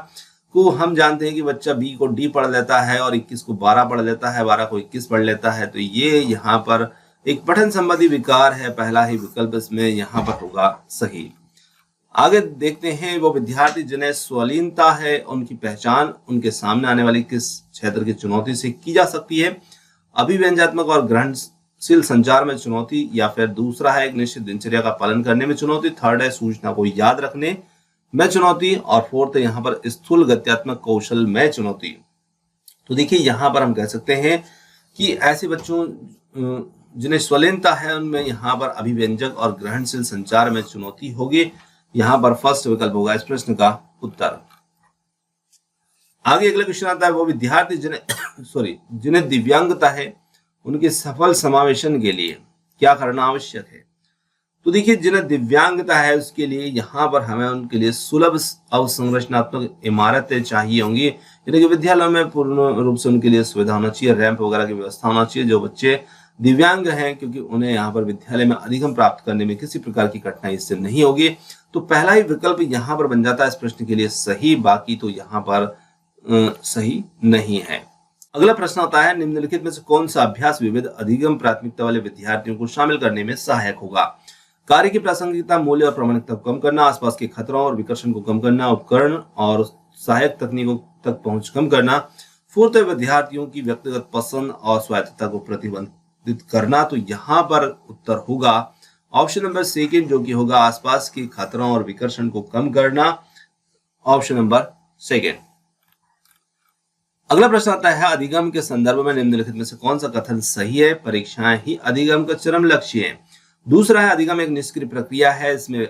को हम जानते हैं कि बच्चा बी को डी पढ़ लेता है और 21 को 12 पढ़ लेता है, 12 को 21 पढ़ लेता है। तो ये यहाँ पर एक पठन संबंधी विकार है, पहला ही विकल्प इसमें यहाँ पर होगा सही। आगे देखते हैं, वो विद्यार्थी जिन्हें स्वलीनता है उनकी पहचान उनके सामने आने वाली किस क्षेत्र की चुनौती से की जा सकती है? अभिव्यंजनात्मक और ग्रहणशील संचार में चुनौती, या फिर दूसरा है एक निश्चित दिनचर्या का पालन करने में चुनौती, थर्ड है सूचना को याद रखने में चुनौती, और फोर्थ है यहाँ पर स्थूल गत्यात्मक कौशल में चुनौती। तो देखिए यहाँ पर हम कह सकते हैं कि ऐसे बच्चों जिन्हें स्वलीनता है उनमें यहाँ पर अभिव्यंजक और ग्रहणशील संचार में चुनौती होगी। यहाँ पर फर्स्ट विकल्प होगा इस प्रश्न का उत्तर। आगे अगला क्वेश्चन आता है, वो विद्यार्थी जिन्हें दिव्यांगता है उनके सफल समावेशन के लिए क्या करना आवश्यक है? तो देखिए जिन्हें दिव्यांगता है उसके लिए यहाँ पर हमें उनके लिए सुलभ अवसंरचनात्मक इमारतें चाहिए होंगी, यानी कि विद्यालयों में पूर्ण रूप से उनके लिए सुविधा होना चाहिए, रैंप वगैरह की व्यवस्था होना चाहिए। जो बच्चे दिव्यांग हैं, क्योंकि उन्हें यहाँ पर विद्यालय में अधिगम प्राप्त करने में किसी प्रकार की कठिनाई इससे नहीं होगी। तो पहला ही विकल्प यहाँ पर बन जाता है इस प्रश्न के लिए सही, बाकी तो यहाँ पर सही नहीं है। अगला प्रश्न आता है, निम्नलिखित में से कौन सा अभ्यास विविध अधिगम प्राथमिकता वाले विद्यार्थियों को शामिल करने में सहायक होगा? कार्य की प्रासंगिकता, मूल्य और प्रामाणिकता को कम करना, आसपास के खतरों और विकर्षण को कम करना, उपकरण और सहायक तकनीकों तक पहुंच कम करना, फोर्थ विद्यार्थियों की व्यक्तिगत पसंद और स्वायत्तता को प्रतिबंधित करना। तो यहाँ पर उत्तर होगा ऑप्शन नंबर सेकंड, जो कि होगा आसपास के खतरों और विकर्षण को कम करना, ऑप्शन नंबर सेकंड। अगला प्रश्न आता है, अधिगम के संदर्भ में निम्नलिखित में से कौन सा कथन सही है? परीक्षाएं ही अधिगम का चरम लक्ष्य है। दूसरा है, अधिगम एक निष्क्रिय प्रक्रिया है, इसमें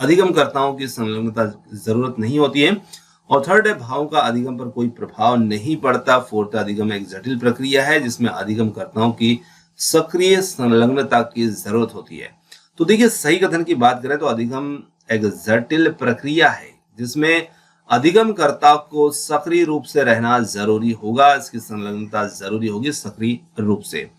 अधिगमकर्ताओं की संलग्नता जरूरत नहीं होती है। और थर्ड है, भावों का अधिगम पर कोई प्रभाव नहीं पड़ता। फोर्थ, अधिगम एक जटिल प्रक्रिया है जिसमें अधिगमकर्ताओं की सक्रिय संलग्नता की जरूरत होती है। तो देखिए सही कथन की बात करें तो अधिगम एक जटिल प्रक्रिया है जिसमें अधिगमकर्ता को सक्रिय रूप से रहना जरूरी होगा, इसकी संलग्नता जरूरी होगी सक्रिय रूप से।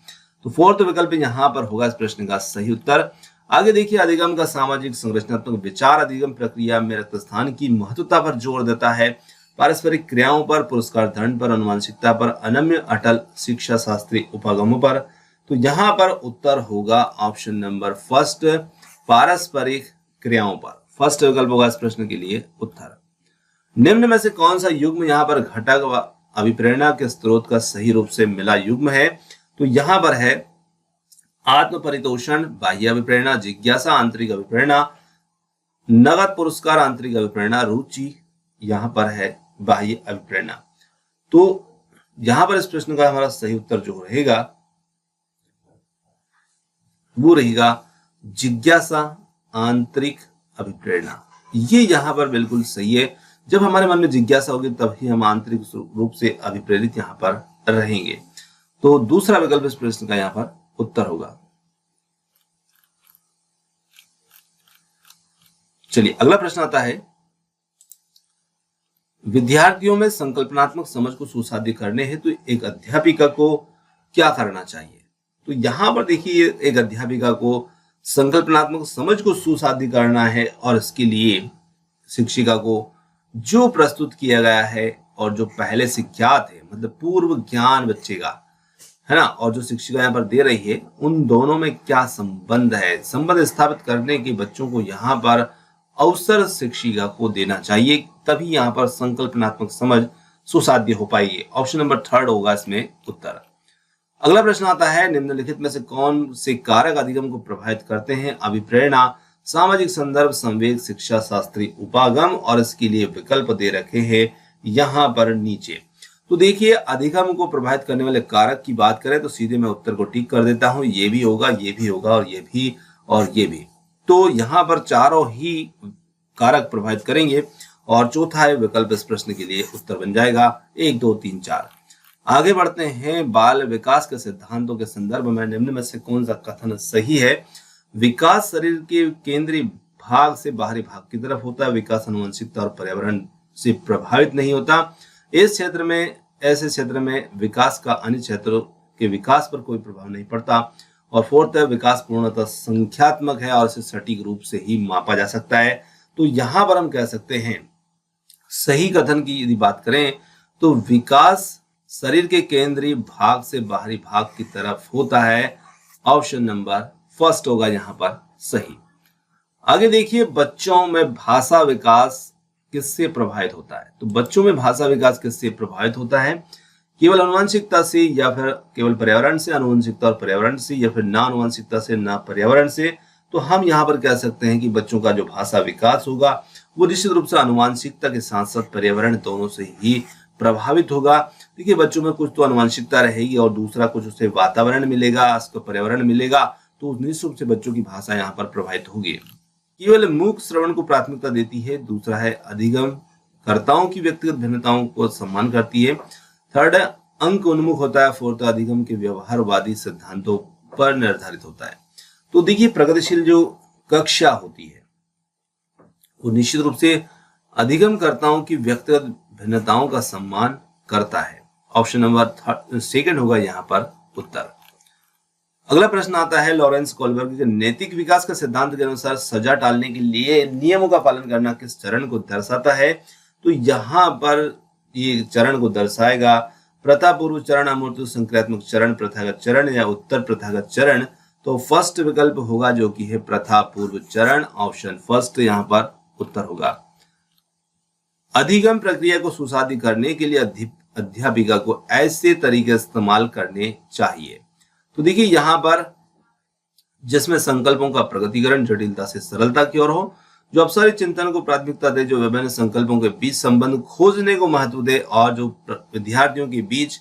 तो फोर्थ विकल्प यहाँ पर होगा इस प्रश्न का सही उत्तर। आगे देखिए, अधिगम का सामाजिक संरचनात्मक विचार अधिगम प्रक्रिया में रक्त स्थान की महत्वता पर जोर देता है, पारस्परिक क्रियाओं पर, पुरस्कार दंड पर, अनुवांशिकता पर, अनन्य अटल शिक्षा शास्त्रीय उपागमों पर। तो यहाँ पर उत्तर होगा ऑप्शन नंबर फर्स्ट, पारस्परिक क्रियाओं पर। फर्स्ट विकल्प होगा इस प्रश्न के लिए उत्तर। निम्न में से कौन सा युग्म यहाँ पर घटक व अभिप्रेरणा के स्रोत का सही रूप से मिला युग्म है? तो यहाँ पर है आत्म परितोषण, बाह्य अभिप्रेरणा, जिज्ञासा आंतरिक अभिप्रेरणा, नगद पुरस्कार आंतरिक अभिप्रेरणा, रुचि यहाँ पर है बाह्य अभिप्रेरणा। तो यहाँ पर इस प्रश्न का हमारा सही उत्तर जो रहेगा वो रहेगा जिज्ञासा आंतरिक अभिप्रेरणा। ये यहाँ पर बिल्कुल सही है। जब हमारे मन में जिज्ञासा होगी तभी हम आंतरिक रूप से अभिप्रेरित यहाँ पर रहेंगे। तो दूसरा विकल्प इस प्रश्न का यहाँ पर उत्तर होगा। चलिए अगला प्रश्न आता है, विद्यार्थियों में संकल्पनात्मक समझ को सुसाध्य करने हेतु एक अध्यापिका को क्या करना चाहिए? तो यहां पर देखिए, एक अध्यापिका को संकल्पनात्मक समझ को सुसाध्य करना है और इसके लिए शिक्षिका को जो प्रस्तुत किया गया है और जो पहले से ज्ञात है, मतलब पूर्व ज्ञान बच्चे का है ना, और जो शिक्षिका यहाँ पर दे रही है, उन दोनों में क्या संबंध है, संबंध स्थापित करने के बच्चों को यहाँ पर अवसर शिक्षिका को देना चाहिए, तभी यहाँ पर संकल्पनात्मक समझ सुसाध्य हो पाएगी। ऑप्शन नंबर थर्ड होगा इसमें उत्तर। अगला प्रश्न आता है, निम्नलिखित में से कौन से कारक अधिगम को प्रभावित करते हैं? अभिप्रेरणा, सामाजिक संदर्भ, संवेग, शिक्षा शास्त्री उपागम, और इसके लिए विकल्प दे रखे हैं यहाँ पर नीचे। तो देखिए, अधिगम को प्रभावित करने वाले कारक की बात करें तो सीधे मैं उत्तर को टिक कर देता हूं, ये भी होगा, ये भी होगा, और ये भी, और ये भी। तो यहाँ पर चारों ही कारक प्रभावित करेंगे और चौथा है विकल्प इस प्रश्न के लिए उत्तर बन जाएगा 1, 2, 3, 4। आगे बढ़ते हैं, बाल विकास के सिद्धांतों के संदर्भ में निम्न में से कौन सा कथन सही है? विकास शरीर के केंद्रीय भाग से बाहरी भाग की तरफ होता है, विकास आनुवंशिकता और पर्यावरण से प्रभावित नहीं होता, ऐसे क्षेत्र में विकास का अन्य क्षेत्रों के विकास पर कोई प्रभाव नहीं पड़ता, और फोर्थ है विकास पूर्णतः संख्यात्मक है और इसे सटीक रूप से ही मापा जा सकता है। तो यहाँ पर हम कह सकते हैं सही कथन की यदि बात करें तो विकास शरीर के केंद्रीय भाग से बाहरी भाग की तरफ होता है। ऑप्शन नंबर फर्स्ट होगा यहाँ पर सही। आगे देखिए, बच्चों में भाषा विकास किससे प्रभावित होता है? तो बच्चों में भाषा विकास किससे प्रभावित होता है? केवल आनुवंशिकता से, या फिर केवल पर्यावरण से, आनुवंशिकता और पर्यावरण से, या फिर ना आनुवंशिकता से ना पर्यावरण से? तो हम यहाँ पर कह सकते हैं कि बच्चों का जो भाषा विकास होगा वो निश्चित रूप से आनुवंशिकता के साथ साथ पर्यावरण दोनों से ही प्रभावित होगा। देखिए, बच्चों में कुछ तो आनुवंशिकता रहेगी और दूसरा कुछ उसे वातावरण मिलेगा, उसको पर्यावरण मिलेगा, तो निश्चित रूप से बच्चों की भाषा यहाँ पर प्रभावित होगी। केवल मूक श्रवण को प्राथमिकता देती है। दूसरा है अधिगम कर्ताओं की व्यक्तिगत भिन्नताओं को सम्मान करती है। थर्ड है अंक उन्मुख होता है। फोर्थ अधिगम के व्यवहारवादी सिद्धांतों पर निर्धारित होता है। तो देखिए, प्रगतिशील जो कक्षा होती है वो निश्चित रूप से अधिगम कर्ताओं की व्यक्तिगत भिन्नताओं का सम्मान करता है। ऑप्शन नंबर सेकंड होगा यहाँ पर उत्तर। अगला प्रश्न आता है, लॉरेंस कोलबर्ग के नैतिक विकास के सिद्धांत के अनुसार सजा टालने के लिए नियमों का पालन करना किस चरण को दर्शाता है? तो यहाँ पर ये चरण को दर्शाएगा प्रथा पूर्व चरण, अमूर्त संक्रियात्मक चरण, प्रथागत चरण या उत्तर प्रथागत चरण। तो फर्स्ट विकल्प होगा जो कि है प्रथा पूर्व चरण। ऑप्शन फर्स्ट यहाँ पर उत्तर होगा। अधिगम प्रक्रिया को सुसाध्य करने के लिए अध्यापिका को ऐसे तरीके इस्तेमाल करने चाहिए। तो देखिए, यहाँ पर जिसमें संकल्पों का प्रगतिकरण जटिलता से सरलता की ओर हो, जो अपसारी चिंतन को प्राथमिकता दे, जो विभिन्न संकल्पों के बीच संबंध खोजने को महत्व दे और जो विद्यार्थियों के बीच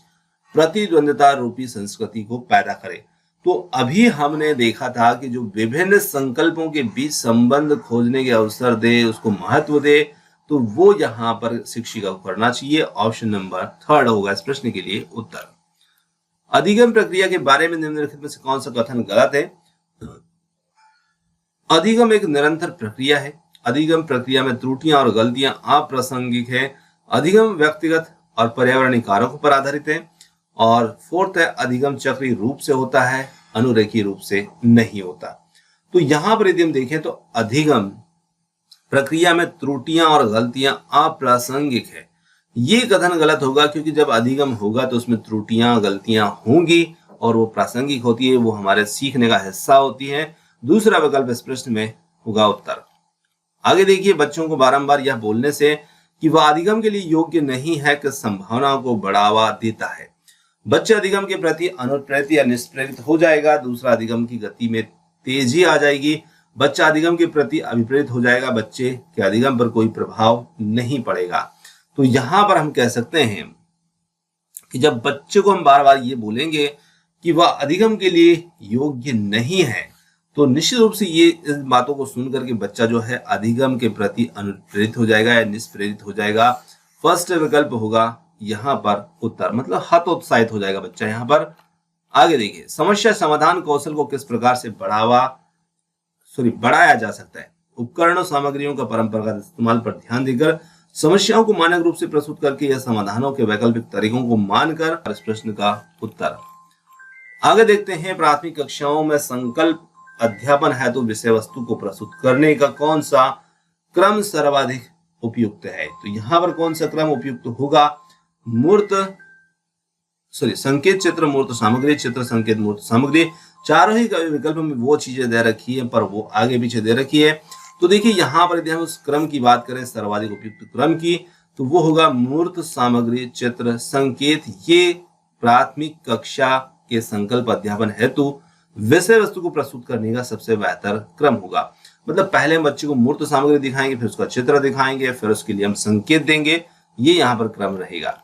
प्रतिद्वंद्विता रूपी संस्कृति को पैदा करे। तो अभी हमने देखा था कि जो विभिन्न संकल्पों के बीच संबंध खोजने के अवसर दे, उसको महत्व दे, तो वो यहाँ पर शिक्षिका को करना चाहिए। ऑप्शन नंबर थर्ड होगा इस प्रश्न के लिए उत्तर। अधिगम प्रक्रिया के बारे में निम्नलिखित में से कौन सा कथन गलत है? अधिगम एक निरंतर प्रक्रिया है। अधिगम प्रक्रिया में त्रुटियां और गलतियां अप्रासंगिक है। अधिगम व्यक्तिगत और पर्यावरणीय कारकों पर आधारित है। और फोर्थ है, अधिगम चक्रीय रूप से होता है, अनुरेखीय रूप से नहीं होता। तो यहां पर यदि हम देखें तो अधिगम प्रक्रिया में त्रुटियां और गलतियां अप्रासंगिक है, ये कथन गलत होगा, क्योंकि जब अधिगम होगा तो उसमें त्रुटियां गलतियां होंगी और वो प्रासंगिक होती है, वो हमारे सीखने का हिस्सा होती है। दूसरा विकल्प इस प्रश्न में होगा उत्तर। आगे देखिए, बच्चों को बारंबार यह बोलने से कि वह अधिगम के लिए योग्य नहीं है कि संभावनाओं को बढ़ावा देता है, बच्चे अधिगम के प्रति अनुप्रेरित या निष्प्रेरित हो जाएगा। दूसरा, अधिगम की गति में तेजी आ जाएगी, बच्चा अधिगम के प्रति अभिप्रेरित हो जाएगा, बच्चे के अधिगम पर कोई प्रभाव नहीं पड़ेगा। तो यहां पर हम कह सकते हैं कि जब बच्चे को हम बार बार ये बोलेंगे कि वह अधिगम के लिए योग्य नहीं है, तो निश्चित रूप से ये इस बातों को सुन करके बच्चा जो है अधिगम के प्रति अनुप्रेरित हो जाएगा या निष्प्रेरित हो जाएगा। फर्स्ट विकल्प होगा यहाँ पर उत्तर, मतलब हतोत्साहित हो जाएगा बच्चा यहाँ पर। आगे देखिए, समस्या समाधान कौशल को किस प्रकार से बढ़ाया जा सकता है? उपकरणों सामग्रियों का परंपरागत इस्तेमाल पर ध्यान देकर, समस्याओं को मानक रूप से प्रस्तुत करके या समाधानों के वैकल्पिक तरीकों को मानकर। इस प्रश्न का उत्तर। आगे देखते हैं, प्राथमिक कक्षाओं में संकल्प अध्यापन है तो विषय वस्तु को प्रस्तुत करने का कौन सा क्रम सर्वाधिक उपयुक्त है? तो यहाँ पर कौन सा क्रम उपयुक्त होगा? संकेत चित्र, मूर्त सामग्री, चित्र संकेत मूर्त सामग्री। चारों ही विकल्प में वो चीजें दे रखी है, पर वो आगे पीछे दे रखी है। तो देखिए, यहाँ पर यदि हम उस क्रम की बात करें, सर्वाधिक उपयुक्त क्रम की, तो वो होगा मूर्त सामग्री, चित्र संकेत। ये प्राथमिक कक्षा के संकल्प अध्यापन हेतु विषय वस्तु को प्रस्तुत करने का सबसे बेहतर क्रम होगा। मतलब पहले हम बच्चे को मूर्त सामग्री दिखाएंगे, फिर उसका चित्र दिखाएंगे, फिर उसके लिए हम संकेत देंगे। ये यहाँ पर क्रम रहेगा।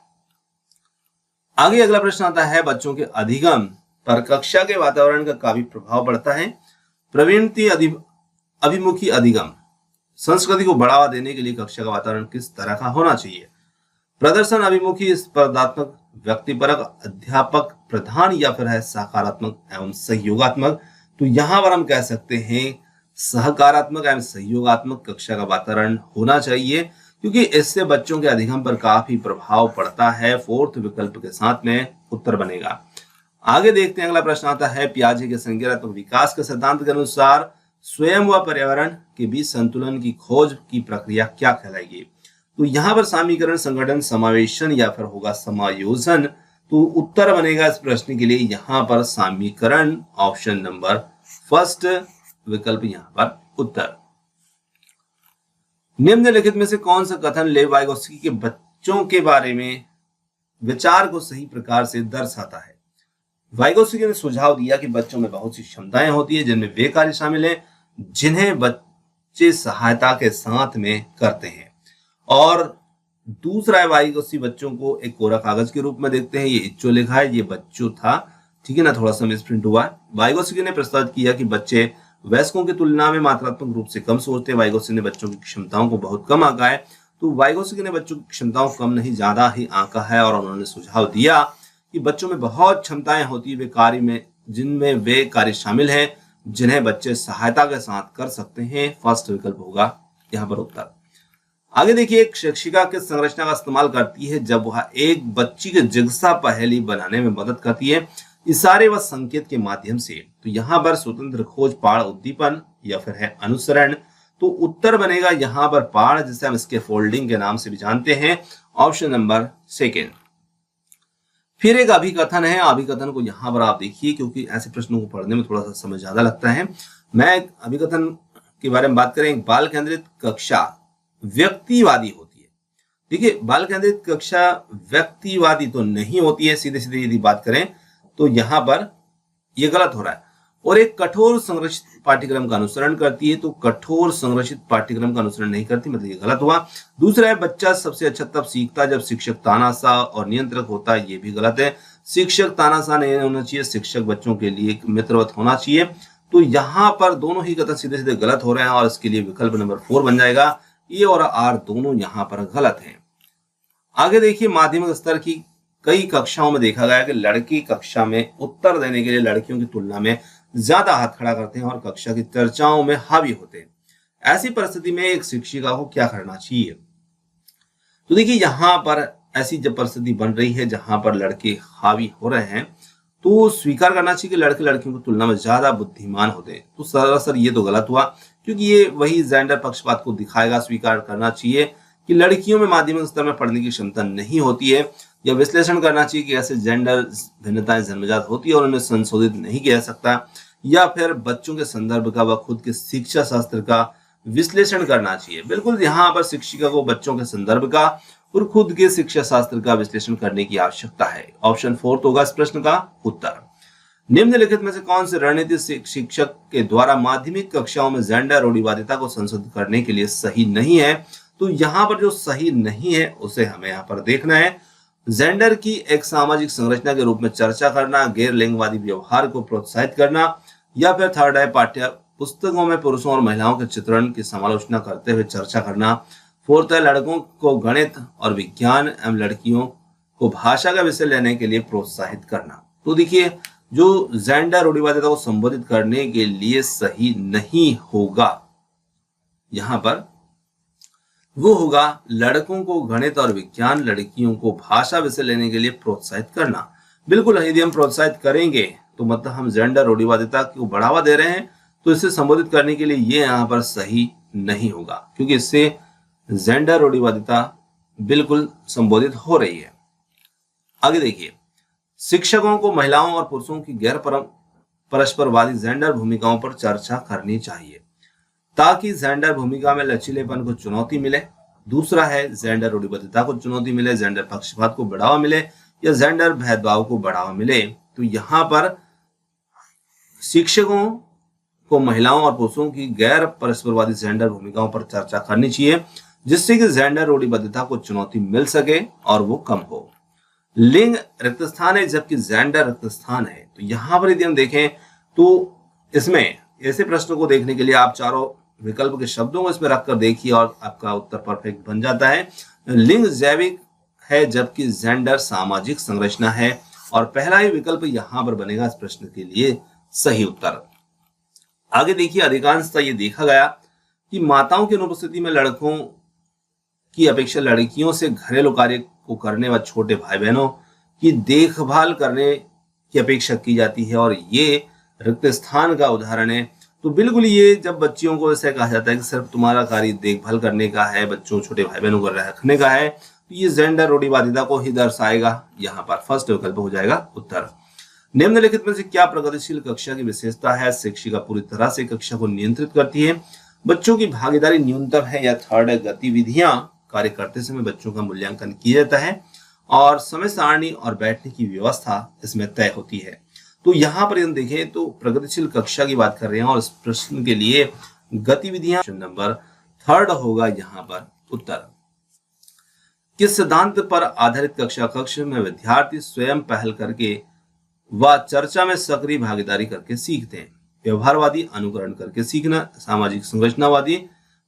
आगे अगला प्रश्न आता है, बच्चों के अधिगम पर कक्षा के वातावरण का काफी प्रभाव पड़ता है। प्रवृत्ति अभिमुखी अधिगम संस्कृति को बढ़ावा देने के लिए कक्षा का वातावरण किस तरह का होना चाहिए? प्रदर्शन अभिमुखी, स्पर्धात्मक, व्यक्तिपरक, अध्यापक प्रधान, या फिर है सकारात्मक एवं सहयोगात्मक? तो यहाँ पर हम कह सकते हैं सकारात्मक एवं सहयोगात्मक कक्षा का वातावरण होना चाहिए, क्योंकि इससे बच्चों के अधिगम पर काफी प्रभाव पड़ता है। फोर्थ विकल्प के साथ में उत्तर बनेगा। आगे देखते हैं, अगला प्रश्न आता है, पियाजे के संज्ञानात्मक विकास के सिद्धांत के अनुसार स्वयं व पर्यावरण के बीच संतुलन की खोज की प्रक्रिया क्या कहलाएगी? तो यहाँ पर समीकरण, संगठन, समावेशन या फिर होगा समायोजन। तो उत्तर बनेगा इस प्रश्न के लिए यहाँ पर समीकरण, ऑप्शन नंबर फर्स्ट विकल्प यहाँ पर उत्तर। निम्नलिखित में से कौन सा कथन लेव वाइगोत्स्की के बच्चों के बारे में विचार को सही प्रकार से दर्शाता है? वाइगोत्स्की ने सुझाव दिया कि बच्चों में बहुत सी क्षमताएं होती है जिनमें वे कार्य शामिल हैं जिन्हें बच्चे सहायता के साथ में करते हैं। और दूसरा है, वाइगोत्स्की बच्चों को एक कोरा कागज के रूप में देखते हैं। ये इच्चो लिखा है, ये बच्चों था, ठीक है ना, थोड़ा सा मिसप्रिंट हुआ है। वाइगोत्स्की ने प्रस्तावित किया कि बच्चे वयस्कों की तुलना में मात्रात्मक रूप से कम सोचते हैं। वाइगोत्स्की ने बच्चों की क्षमताओं को बहुत कम आंका है। तो वाइगोत्स्की ने बच्चों की क्षमताओं को कम नहीं, ज्यादा ही आंका है। और उन्होंने सुझाव दिया कि बच्चों में बहुत क्षमताएं होती है वे कार्य में, जिनमें वे कार्य शामिल हैं जिन्हें बच्चे सहायता के साथ कर सकते हैं। फर्स्ट विकल्प होगा यहाँ पर उत्तर। आगे देखिए, एक शिक्षिका किस संरचना का इस्तेमाल करती है जब वह एक बच्ची की जिज्ञासा पहेली बनाने में मदद करती है? इशारे व संकेत के माध्यम से। तो यहाँ पर स्वतंत्र खोज, पाड़, उद्दीपन या फिर है अनुसरण। तो उत्तर बनेगा यहाँ पर पाड़, जिसे हम इसके फोल्डिंग के नाम से भी जानते हैं, ऑप्शन नंबर सेकेंड। फिर एक अभिकथन है, अभिकथन को यहाँ पर आप देखिए क्योंकि ऐसे प्रश्नों को पढ़ने में थोड़ा सा समय ज्यादा लगता है। मैं अभिकथन के बारे में बात करें, बाल केंद्रित कक्षा व्यक्तिवादी होती है। देखिए, बाल केंद्रित कक्षा व्यक्तिवादी तो नहीं होती है, सीधे सीधे यदि बात करें तो यहाँ पर यह गलत हो रहा है। और एक कठोर संरचित पाठ्यक्रम का अनुसरण करती है, तो कठोर संरचित पाठ्यक्रम का अनुसरण नहीं करती, मतलब ये गलत हुआ। दूसरा है, बच्चा सबसे अच्छा तब सीखता जब शिक्षक तानाशाह और नियंत्रक होता है, ये भी गलत है। शिक्षक तानाशाह नहीं होना चाहिए, शिक्षक बच्चों के लिए मित्रवत होना चाहिए। तो यहाँ पर दोनों ही कथन सीधे सीधे गलत हो रहे हैं और इसके लिए विकल्प नंबर 4 बन जाएगा। ए और आर दोनों यहाँ पर गलत हैं। आगे देखिए, माध्यमिक स्तर की कई कक्षाओं में देखा गया कि लड़की कक्षा में उत्तर देने के लिए लड़कियों की तुलना में ज्यादा हाथ खड़ा करते हैं और कक्षा की चर्चाओं में हावी होते हैं। ऐसी परिस्थिति में एक शिक्षिका को क्या करना चाहिए? तो देखिए, यहाँ पर ऐसी जब परिस्थिति बन रही है जहां पर लड़के हावी हो रहे हैं, तो स्वीकार करना चाहिए कि लड़के लड़कियों की तुलना में ज्यादा बुद्धिमान होते हैं। तो सरासर ये तो गलत हुआ, क्योंकि ये वही जेंडर पक्षपात को दिखाएगा। स्वीकार करना चाहिए कि लड़कियों में माध्यमिक स्तर में पढ़ने की क्षमता नहीं होती है, या विश्लेषण करना चाहिए कि ऐसे जेंडर भिन्नताएं जन्मजात होती है और उन्हें संशोधित नहीं किया जा सकता, या फिर बच्चों के संदर्भ का व खुद के शिक्षा शास्त्र का विश्लेषण करना चाहिए। बिल्कुल, यहाँ पर शिक्षिका को बच्चों के संदर्भ का और खुद के शिक्षा शास्त्र का विश्लेषण करने की आवश्यकता है। ऑप्शन 4 होगा इस प्रश्न का उत्तर। निम्नलिखित में से कौन से रणनीति शिक्षक के द्वारा माध्यमिक कक्षाओं में जेंडर रूढ़िवादिता को संशोधित करने के लिए सही नहीं है? तो यहाँ पर जो सही नहीं है उसे हमें यहाँ पर देखना है। जेंडर की एक सामाजिक संरचना के रूप में चर्चा करना, गैर लिंगवादी व्यवहार को प्रोत्साहित करना, या फिर थर्ड है, पाठ्य पुस्तकों में पुरुषों और महिलाओं के चित्रण की समालोचना करते हुए चर्चा करना। फोर्थ है, लड़कों को गणित और विज्ञान एवं लड़कियों को भाषा का विषय लेने के लिए प्रोत्साहित करना। तो देखिए, जो जेंडर रूढ़िवादिता को संबोधित करने के लिए सही नहीं होगा यहाँ पर, वो होगा लड़कों को गणित और विज्ञान, लड़कियों को भाषा विषय लेने के लिए प्रोत्साहित करना। बिल्कुल, यदि हम प्रोत्साहित करेंगे तो मतलब हम जेंडर रूढ़िवादिता को बढ़ावा दे रहे हैं, तो इसे संबोधित करने के लिए ये यहाँ पर सही नहीं होगा, क्योंकि इससे जेंडर रूढ़िवादिता बिल्कुल संबोधित हो रही है। आगे देखिए, शिक्षकों को महिलाओं और पुरुषों की गैर परस्परवादी जेंडर भूमिकाओं पर चर्चा करनी चाहिए ताकि जेंडर भूमिका में लचीलेपन को चुनौती मिले। दूसरा है, जेंडर रूढ़िबद्धता को चुनौती मिले, जेंडर पक्षपात को बढ़ावा मिले, या जेंडर भेदभाव को बढ़ावा मिले। तो यहाँ पर शिक्षकों को महिलाओं और पुरुषों की गैर परस्परवादी जेंडर भूमिकाओं पर चर्चा करनी चाहिए, जिससे कि जेंडर रूढ़िबद्धता को चुनौती मिल सके और वो कम हो। लिंग रिक्त स्थान है जबकि जेंडर रिक्त स्थान है। तो यहाँ पर यदि हम देखें तो इसमें ऐसे प्रश्नों को देखने के लिए आप चारों विकल्प के शब्दों को इसमें रखकर देखिए और आपका उत्तर परफेक्ट बन जाता है। लिंग जैविक है जबकि जेंडर सामाजिक संरचना है, और पहला ही विकल्प यहाँ पर बनेगा इस प्रश्न के लिए सही उत्तर। आगे देखिए, अधिकांशतः ये देखा गया कि माताओं की अनुपस्थिति में लड़कों की अपेक्षा लड़कियों से घरेलू कार्य को करने व छोटे भाई बहनों की देखभाल करने की अपेक्षा की जाती है, और ये रिक्त स्थान का उदाहरण है। तो बिल्कुल ये जब बच्चियों को ऐसे कहा जाता है कि सिर्फ तुम्हारा कार्य देखभाल करने का है, बच्चों छोटे भाई बहनों को रखने का है, तो ये जेंडर रूढ़िवादिता को ही दर्शाएगा। यहाँ पर फर्स्ट विकल्प हो जाएगा उत्तर। निम्नलिखित में से क्या प्रगतिशील कक्षा की विशेषता है? शिक्षिका पूरी तरह से कक्षा को नियंत्रित करती है, बच्चों की भागीदारी न्यूनतम है, या थर्ड है गतिविधियां कार्य करते समय बच्चों का मूल्यांकन किया जाता है और समय सारणी और बैठने की व्यवस्था इसमें तय होती है। तो यहाँ पर हम देखें तो प्रगतिशील कक्षा की बात कर रहे हैं और इस प्रश्न के लिए गतिविधियां नंबर थर्ड होगा यहाँ पर उत्तर। किस सिद्धांत पर आधारित कक्ष में विद्यार्थी स्वयं पहल करके व चर्चा में सक्रिय भागीदारी करके सीखते हैं? व्यवहारवादी, अनुकरण करके सीखना, सामाजिक संरचनावादी,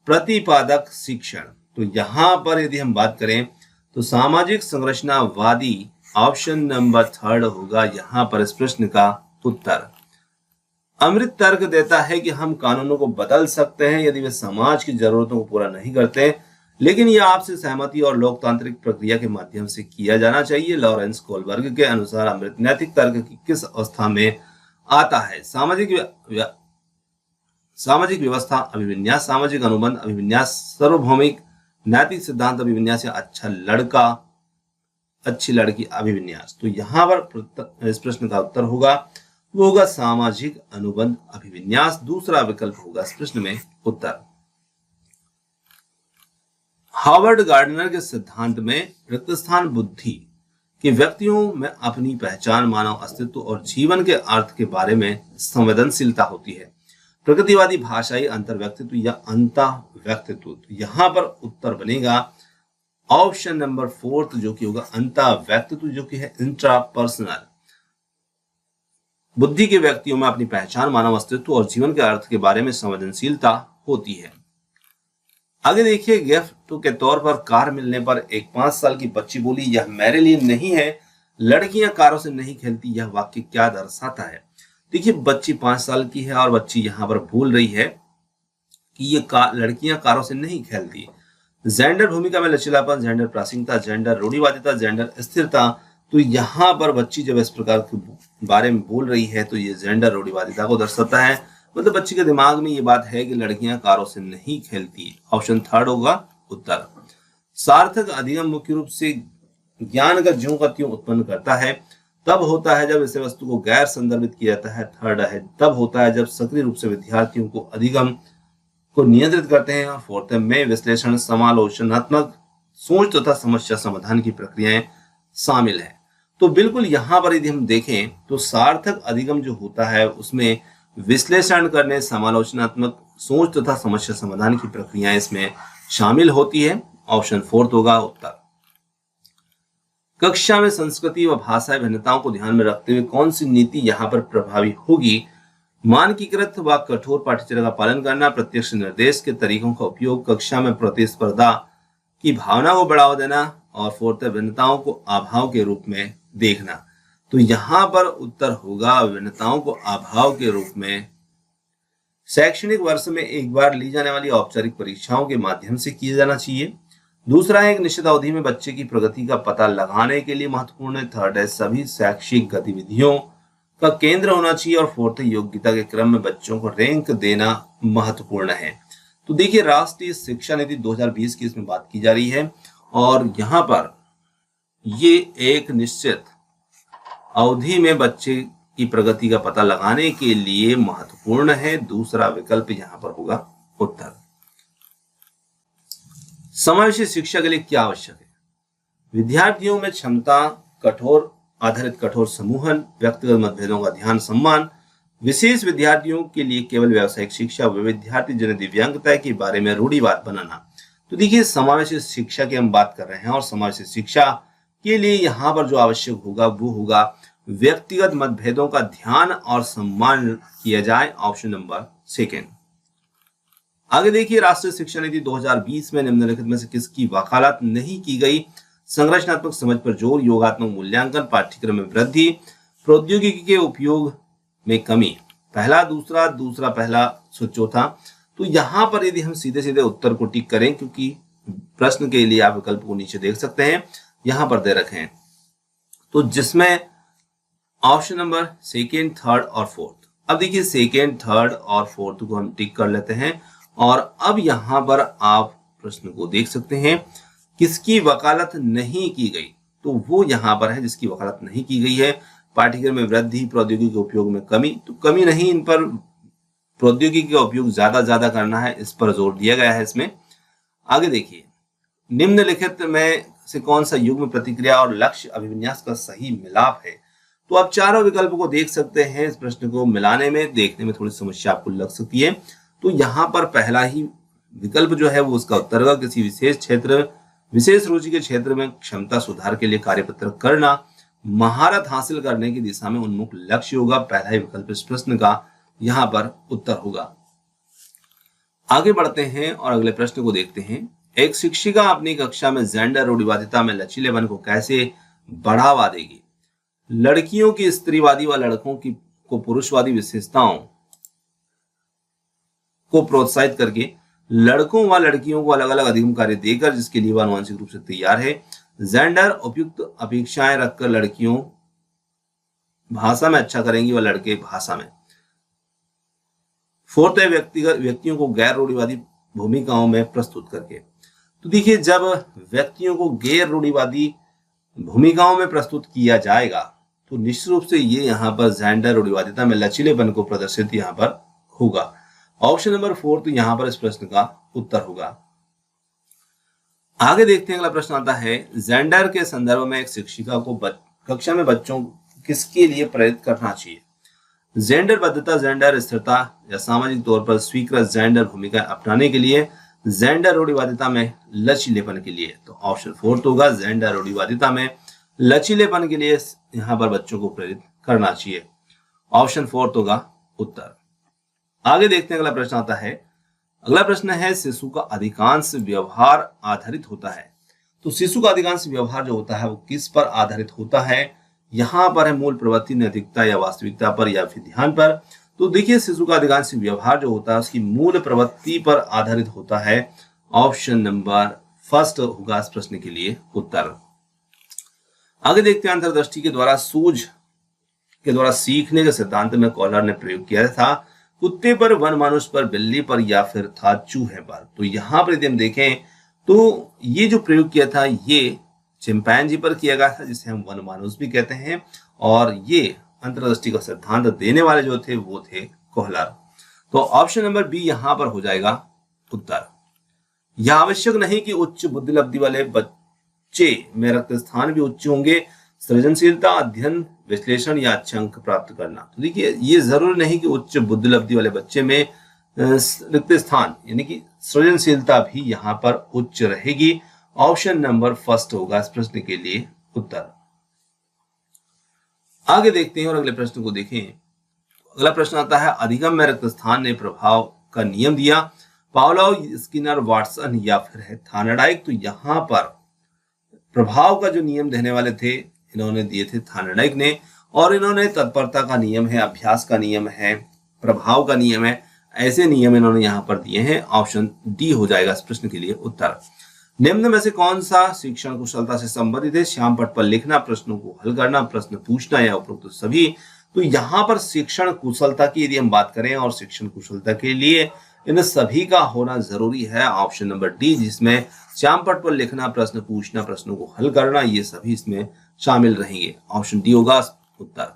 प्रतिपादक शिक्षण। तो यहाँ पर यदि हम बात करें तो सामाजिक संरचनावादी ऑप्शन नंबर थर्ड होगा यहाँ पर इस प्रश्न का उत्तर। अमृत तर्क देता है कि हम कानूनों को बदल सकते हैं यदि वे समाज की जरूरतों को पूरा नहीं करते, लेकिन यह आपसी सहमति और लोकतांत्रिक प्रक्रिया के माध्यम से किया जाना चाहिए। लॉरेंस कोलबर्ग के अनुसार अमृत नैतिक तर्क की किस अवस्था में आता है? सामाजिक व्यवस्था अभिविन्यास, सामाजिक अनुबंध अभिविन्यास, सार्वभौमिक नैतिक सिद्धांत अभिविन्यास, या अच्छा लड़का अच्छी लड़की अभिविन्यास। तो यहाँ पर इस प्रश्न का उत्तर होगा वो होगा सामाजिक अनुबंध अभिविन्यास। दूसरा विकल्प होगा इस प्रश्न में उत्तर। हार्वर्ड गार्डनर के सिद्धांत में रिक्त स्थान बुद्धि के व्यक्तियों में अपनी पहचान, मानव अस्तित्व और जीवन के अर्थ के बारे में संवेदनशीलता होती है। प्रकृतिवादी भाषाई अंतर्व्यक्तित्व या अंतः व्यक्तित्व। तो यहाँ पर उत्तर बनेगा ऑप्शन नंबर फोर्थ जो कि होगा अंतः व्यक्तित्व, जो कि है इंट्रापर्सनल। बुद्धि के व्यक्तियों में अपनी पहचान, मानव अस्तित्व और जीवन के अर्थ के बारे में संवेदनशीलता होती है। आगे देखिए, गिफ्ट के तौर पर कार मिलने पर एक 5 साल की बच्ची बोली यह मेरे लिए नहीं है, लड़कियां कारों से नहीं खेलती। यह वाक्य क्या दर्शाता है? देखिए, बच्ची 5 साल की है और बच्ची यहाँ पर बोल रही है कि ये लड़कियां कारों से नहीं खेलती। जेंडर भूमिका में लचीलापन, जेंडर प्रासंगिकता, जेंडर रूढ़िवादिता, जेंडर स्थिरता। तो यहाँ पर बच्ची जब इस प्रकार के बारे में बोल रही है तो ये जेंडर रूढ़िवादिता को दर्शाता है। मतलब बच्ची के दिमाग में ये बात है कि लड़कियां कारों से नहीं खेलती। ऑप्शन थर्ड होगा उत्तर। सार्थक अधिगम मुख्य रूप से ज्ञान का ज्यों का त्यों उत्पन्न करता है, तब होता है जब इसे वस्तु को गैर संदर्भित किया जाता है। थर्ड है तब होता है जब सक्रिय रूप से विद्यार्थियों को अधिगम को नियंत्रित करते हैं। और फोर्थ में विश्लेषण, समालोचनात्मक सोच तथा समस्या समाधान की प्रक्रियाएं शामिल है। तो बिल्कुल यहाँ पर यदि हम देखें तो सार्थक अधिगम जो होता है उसमें विश्लेषण करने, समालोचनात्मक सोच तथा समस्या समाधान की प्रक्रियाएं इसमें शामिल होती है। ऑप्शन फोर्थ होगा उत्तर। कक्षा में संस्कृति व भाषाई भिन्नताओं को ध्यान में रखते हुए कौन सी नीति यहाँ पर प्रभावी होगी? मानकीकृत व कठोर पाठ्यचर्या का पालन करना, प्रत्यक्ष निर्देश के तरीकों का उपयोग, कक्षा में प्रतिस्पर्धा की भावना को बढ़ावा देना, और फोर्थ भिन्नताओं को अभाव के रूप में देखना। तो यहाँ पर उत्तर होगा भिन्नताओं को अभाव के रूप में। शैक्षणिक वर्ष में एक बार ली जाने वाली औपचारिक परीक्षाओं के माध्यम से किया जाना चाहिए। दूसरा है एक निश्चित अवधि में बच्चे की प्रगति का पता लगाने के लिए महत्वपूर्ण है। थर्ड है सभी शैक्षिक गतिविधियों का केंद्र होना चाहिए। और फोर्थ योग्यता के क्रम में बच्चों को रैंक देना महत्वपूर्ण है। तो देखिए, राष्ट्रीय शिक्षा नीति 2020 की इसमें बात की जा रही है और यहाँ पर ये एक निश्चित अवधि में बच्चे की प्रगति का पता लगाने के लिए महत्वपूर्ण है। दूसरा विकल्प यहाँ पर होगा उत्तर। समावेशी शिक्षा के लिए क्या आवश्यक है? विद्यार्थियों में क्षमता, कठोर समूहन, व्यक्तिगत मतभेदों का ध्यान, सम्मान, विशेष विद्यार्थियों के लिए केवल व्यावसायिक शिक्षा, विद्यार्थी जिन्हें दिव्यांगता के बारे में रूढ़िवाद बनाना। तो देखिए, समावेशी शिक्षा की हम बात कर रहे हैं और समावेशी शिक्षा के लिए यहाँ पर जो आवश्यक होगा वो होगा व्यक्तिगत मतभेदों का ध्यान और सम्मान किया जाए। Option number second. आगे देखिए, राष्ट्रीय शिक्षा नीति 2020 में निम्नलिखित में से किसकी वकालत नहीं की गई? संरचनात्मक समझ पर जोर, योगात्मक मूल्यांकन, पाठ्यक्रम में वृद्धि, प्रौद्योगिकी के उपयोग में कमी। पहला दूसरा पहला चौथा। तो यहाँ पर यदि हम सीधे सीधे उत्तर को टिक करें, क्योंकि प्रश्न के लिए आप विकल्प को नीचे देख सकते हैं, यहाँ पर दे रखे हैं, तो जिसमें ऑप्शन नंबर सेकेंड, थर्ड और फोर्थ। अब देखिए सेकेंड, थर्ड और फोर्थ को हम टिक कर लेते हैं। और अब यहाँ पर आप प्रश्न को देख सकते हैं, किसकी वकालत नहीं की गई, तो वो यहाँ पर है जिसकी वकालत नहीं की गई है। पाठ्यक्रम में वृद्धि, प्रौद्योगिकी के उपयोग में कमी, तो कमी नहीं, इन पर प्रौद्योगिकी का उपयोग ज्यादा करना है, इस पर जोर दिया गया है इसमें। आगे देखिए, निम्नलिखित में से कौन सा युग्म प्रतिक्रिया और लक्ष्य अभिविन्यास का सही मिलाप है। तो आप चारों विकल्प को देख सकते हैं। इस प्रश्न को मिलाने में, देखने में थोड़ी समस्या आपको लग सकती है। तो यहाँ पर पहला ही विकल्प जो है वो उसका उत्तर होगा। किसी विशेष क्षेत्र, विशेष रुचि के क्षेत्र में क्षमता सुधार के लिए कार्यपत्र करना महारत हासिल करने की दिशा में उन्मुख लक्ष्य होगा। पहला ही विकल्प इस प्रश्न का यहाँ पर उत्तर होगा। आगे बढ़ते हैं और अगले प्रश्न को देखते हैं। एक शिक्षिका अपनी कक्षा में जेंडर रूढ़िवादिता में लचीलेपन को कैसे बढ़ावा देगी। लड़कियों की स्त्रीवादी व लड़कों की को पुरुषवादी विशेषताओं को प्रोत्साहित करके लड़कों व लड़कियों को अलग अलग अधिगम कार्य देकर, जिसके लिए वह आनुवंशिक रूप से तैयार है। जेंडर उपयुक्त अपेक्षाएं रखकर लड़कियों भाषा में अच्छा करेंगी व लड़के भाषा में। फोर्थ है व्यक्तियों को गैर रूढ़िवादी भूमिकाओं में प्रस्तुत करके। तो देखिए, जब व्यक्तियों को गैर रूढ़िवादी भूमिकाओं में प्रस्तुत किया जाएगा तो निश्चित रूप से ये यहाँ पर जेंडर रूढ़िवादिता में लचीलेपन को प्रदर्शित यहाँ पर होगा। ऑप्शन नंबर 4 तो यहाँ पर इस प्रश्न का उत्तर होगा। आगे देखते हैं, अगला प्रश्न आता है, जेंडर के संदर्भ में एक शिक्षिका को कक्षा में बच्चों किसके लिए प्रेरित करना चाहिए। जेंडर बद्धता, जेंडर स्थिरता या सामाजिक तौर पर स्वीकृत जेंडर भूमिका अपनाने के लिए, जेंडर रूढ़िवादिता में लचीलेपन के लिए। तो ऑप्शन 4 होगा, जेंडर रूढ़िवादिता में लचीलेपन के लिए यहाँ पर बच्चों को प्रेरित करना चाहिए। ऑप्शन 4 होगा उत्तर। आगे देखते हैं, अगला प्रश्न आता है। अगला प्रश्न है, शिशु का अधिकांश व्यवहार आधारित होता है। तो शिशु का अधिकांश व्यवहार जो होता है वो किस पर आधारित होता है। यहाँ पर है मूल प्रवृत्ति, नैतिकता या वास्तविकता पर या फिर ध्यान पर। तो देखिए, शिशु का अधिकांश व्यवहार जो होता है उसकी मूल प्रवृत्ति पर आधारित होता है। ऑप्शन नंबर 1 होगा इस प्रश्न के लिए उत्तर। आगे देखते हैं, अंतर्दृष्टि के द्वारा सूझ के द्वारा सीखने के सिद्धांत में कॉलर ने प्रयोग किया था। कुत्ते पर, वन मनुष्य पर, बिल्ली पर या फिर था चूहे पर। तो यहाँ पर यदि हम देखें तो ये जो प्रयोग किया था ये चिंपैंजी पर किया गया था, जिसे हम वन मानुष भी कहते हैं। और ये अंतर्दृष्टि का सिद्धांत देने वाले जो थे वो थे कोहलर। तो ऑप्शन नंबर बी यहाँ पर हो जाएगा उत्तर। यह आवश्यक नहीं कि उच्च बुद्धिलब्धि वाले बच्चे में रक्त स्थान भी उच्च होंगे। सृजनशीलता, अध्ययन, विश्लेषण या अच्छे अंक प्राप्त करना। तो देखिए, ये जरूरी नहीं कि उच्च बुद्धिलब्धि वाले बच्चे में रिक्त स्थान यानी कि सृजनशीलता भी यहाँ पर उच्च रहेगी। ऑप्शन नंबर 1 होगा इस प्रश्न के लिए उत्तर। आगे देखते हैं और अगले प्रश्न को देखें। अगला प्रश्न आता है, अधिगम में रक्त स्थान ने प्रभाव का नियम दिया। पावलोव, स्किनर, वाटसन या फिर है थानरडाइक। तो यहाँ पर प्रभाव का जो नियम देने वाले थे इन्होंने दिए थे थानरडाइक ने। और इन्होंने तत्परता का नियम है, अभ्यास का नियम है, प्रभाव का नियम है, ऐसे नियम इन्होंने यहाँ पर दिए हैं। ऑप्शन डी हो जाएगा इस प्रश्न के लिए उत्तर। निम्न में से कौन सा शिक्षण कुशलता से संबंधित है। श्याम पट पर लिखना, प्रश्नों को हल करना, प्रश्न पूछना या उपरोक्त सभी। तो यहाँ पर शिक्षण कुशलता की यदि हम बात करें और शिक्षण कुशलता के लिए इन सभी का होना जरूरी है। ऑप्शन नंबर डी, जिसमें श्याम पट पर लिखना, प्रश्न पूछना, प्रश्नों को हल करना, ये सभी इसमें शामिल रहेंगे। ऑप्शन डी होगा उत्तर।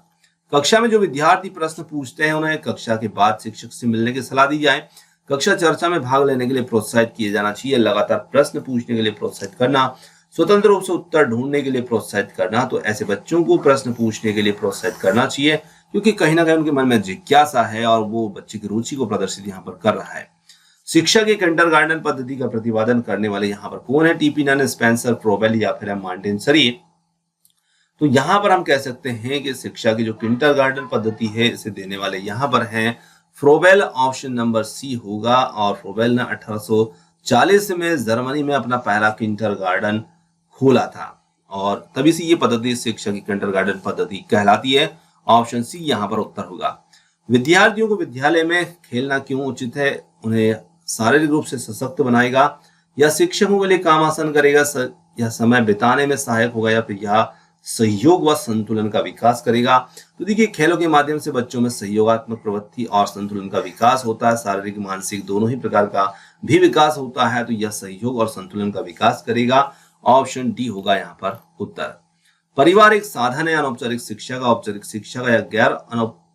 कक्षा में जो विद्यार्थी प्रश्न पूछते हैं उन्हें कक्षा के बाद शिक्षक से मिलने की सलाह दी जाए। कक्षा चर्चा में भाग लेने के लिए प्रोत्साहित किए जाना चाहिए। लगातार प्रश्न पूछने के लिए प्रोत्साहित करना, स्वतंत्र रूप से उत्तर ढूंढने के लिए प्रोत्साहित करना। तो ऐसे बच्चों को प्रश्न पूछने के लिए प्रोत्साहित करना चाहिए, क्योंकि कहीं ना कहीं उनके मन में जिज्ञासा है और वो बच्चे की रुचि को प्रदर्शित यहाँ पर कर रहा है। शिक्षा के किंडरगार्टन पद्धति का प्रतिपादन करने वाले यहाँ पर कौन है। टीपी नन, स्पेंसर, फ्रोबेल या फिर मॉन्टेसरी। तो यहाँ पर हम कह सकते हैं कि शिक्षा की जो किंडरगार्टन पद्धति है इसे देने वाले यहाँ पर हैं फ्रोबेल। ऑप्शन नंबर सी होगा। और फ्रोबेल ने 1840 में जर्मनी में अपना पहला किंडरगार्टन खोला था और तभी से ये पद्धति शिक्षा की किंडरगार्टन पद्धति कहलाती है। ऑप्शन सी यहाँ पर उत्तर होगा। विद्यार्थियों को विद्यालय में खेलना क्यों उचित है। उन्हें शारीरिक रूप से सशक्त बनाएगा या शिक्षकों के लिए काम आसान करेगा या समय बिताने में सहायक होगा या फिर यह सहयोग व संतुलन का विकास करेगा। तो देखिए, खेलों के माध्यम से बच्चों में सहयोगात्मक प्रवृत्ति और संतुलन का विकास होता है, शारीरिक मानसिक दोनों ही प्रकार का भी विकास होता है। तो यह सहयोग और संतुलन का विकास करेगा। ऑप्शन डी होगा यहाँ पर उत्तर। परिवार एक साधन है अनौपचारिक शिक्षा का, औपचारिक शिक्षा का, या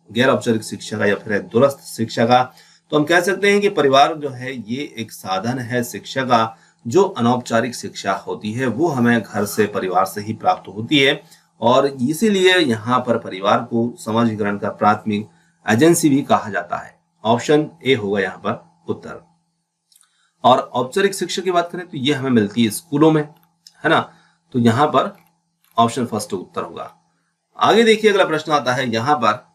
गैर औपचारिक शिक्षा का, या फिर है दूरस्थ शिक्षा का। तो हम कह सकते हैं कि परिवार जो है ये एक साधन है शिक्षा का। जो अनौपचारिक शिक्षा होती है वो हमें घर से, परिवार से ही प्राप्त होती है, और इसीलिए यहाँ पर परिवार को समाजीकरण का प्राथमिक एजेंसी भी कहा जाता है। ऑप्शन ए होगा यहाँ पर उत्तर। और औपचारिक शिक्षा की बात करें तो ये हमें मिलती है स्कूलों में, है ना। तो यहाँ पर ऑप्शन फर्स्ट उत्तर होगा। आगे देखिए, अगला प्रश्न आता है यहाँ पर,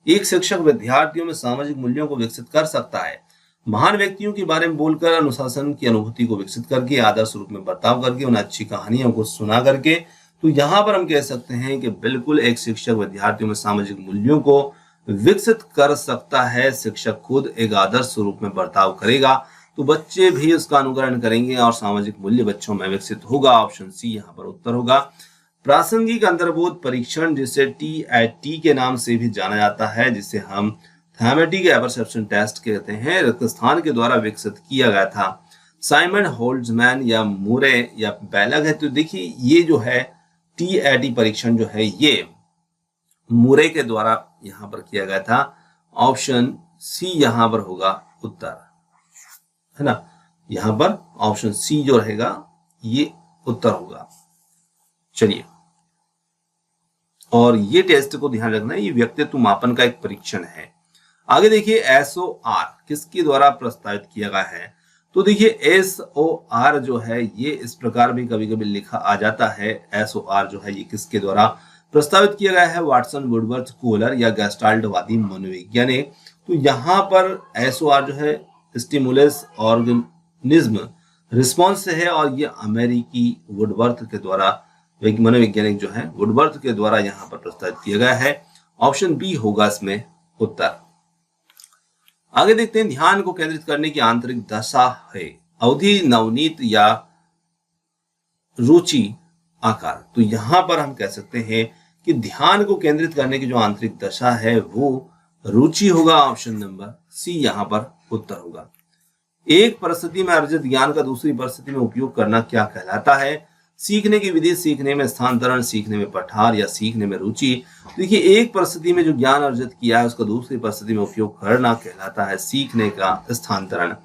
एक शिक्षक विद्यार्थियों में सामाजिक मूल्यों को विकसित कर सकता है। महान व्यक्तियों के बारे में बोलकर, अनुशासन की अनुभूति को विकसित करके, आदर्श रूप में बर्ताव करके, उन्हें अच्छी कहानियों को सुना करके। तो यहाँ पर हम कह सकते हैं कि बिल्कुल एक शिक्षक विद्यार्थियों में सामाजिक मूल्यों को विकसित कर सकता है। शिक्षक खुद एक आदर्श रूप में बर्ताव करेगा तो बच्चे भी उसका अनुकरण करेंगे और सामाजिक मूल्य बच्चों में विकसित होगा। ऑप्शन सी यहाँ पर उत्तर होगा। प्रासंगिक अंतर्बोध परीक्षण, जिसे TAT के नाम से भी जाना जाता है, जिसे हम थैमेटिक एपरसेप्शन टेस्ट कहते हैं, रक्तस्थान के द्वारा विकसित किया गया था। साइमन होल्ड्समैन या मूरे या बेलग है। तो देखिए, ये जो है TAT परीक्षण जो है ये मूरे के द्वारा यहाँ पर किया गया था। ऑप्शन सी यहाँ पर होगा उत्तर, है ना। यहाँ पर ऑप्शन सी जो रहेगा ये उत्तर होगा। चलिए, और ये टेस्ट को ध्यान रखना है, ये व्यक्तित्व मापन का एक परीक्षण है। आगे देखिए, SOR किसके द्वारा प्रस्तावित किया गया है। तो देखिए, SOR जो है ये इस प्रकार भी कभी कभी लिखा आ जाता है। SOR जो है ये किसके द्वारा प्रस्तावित किया गया है, वाटसन, वुडवर्थ, कोहलर या गेस्टाल्टवादी मनोवैज्ञानिक। तो यहाँ पर SOR जो है स्टिमुलस ऑर्गेनिज्म रिस्पॉन्स से है, और ये अमेरिकी वुडवर्थ के द्वारा, मनोवैज्ञानिक जो है वुडवर्थ के द्वारा यहाँ पर प्रस्तावित किया गया है। ऑप्शन बी होगा इसमें उत्तर। आगे देखते हैं, ध्यान को केंद्रित करने की आंतरिक दशा है, अवधि, नवनीत या रुचि आकार। तो यहां पर हम कह सकते हैं कि ध्यान को केंद्रित करने की जो आंतरिक दशा है वो रुचि होगा। ऑप्शन नंबर सी यहाँ पर उत्तर होगा। एक परिस्थिति में अर्जित ज्ञान का दूसरी परिस्थिति में उपयोग करना क्या कहलाता है। सीखने की विधि, सीखने में स्थानांतरण, सीखने में पठार या सीखने में रुचि। देखिए, एक परिस्थिति में जो ज्ञान अर्जित किया है उसका दूसरी परिस्थिति में उपयोग करना कहलाता है सीखने का स्थानांतरण।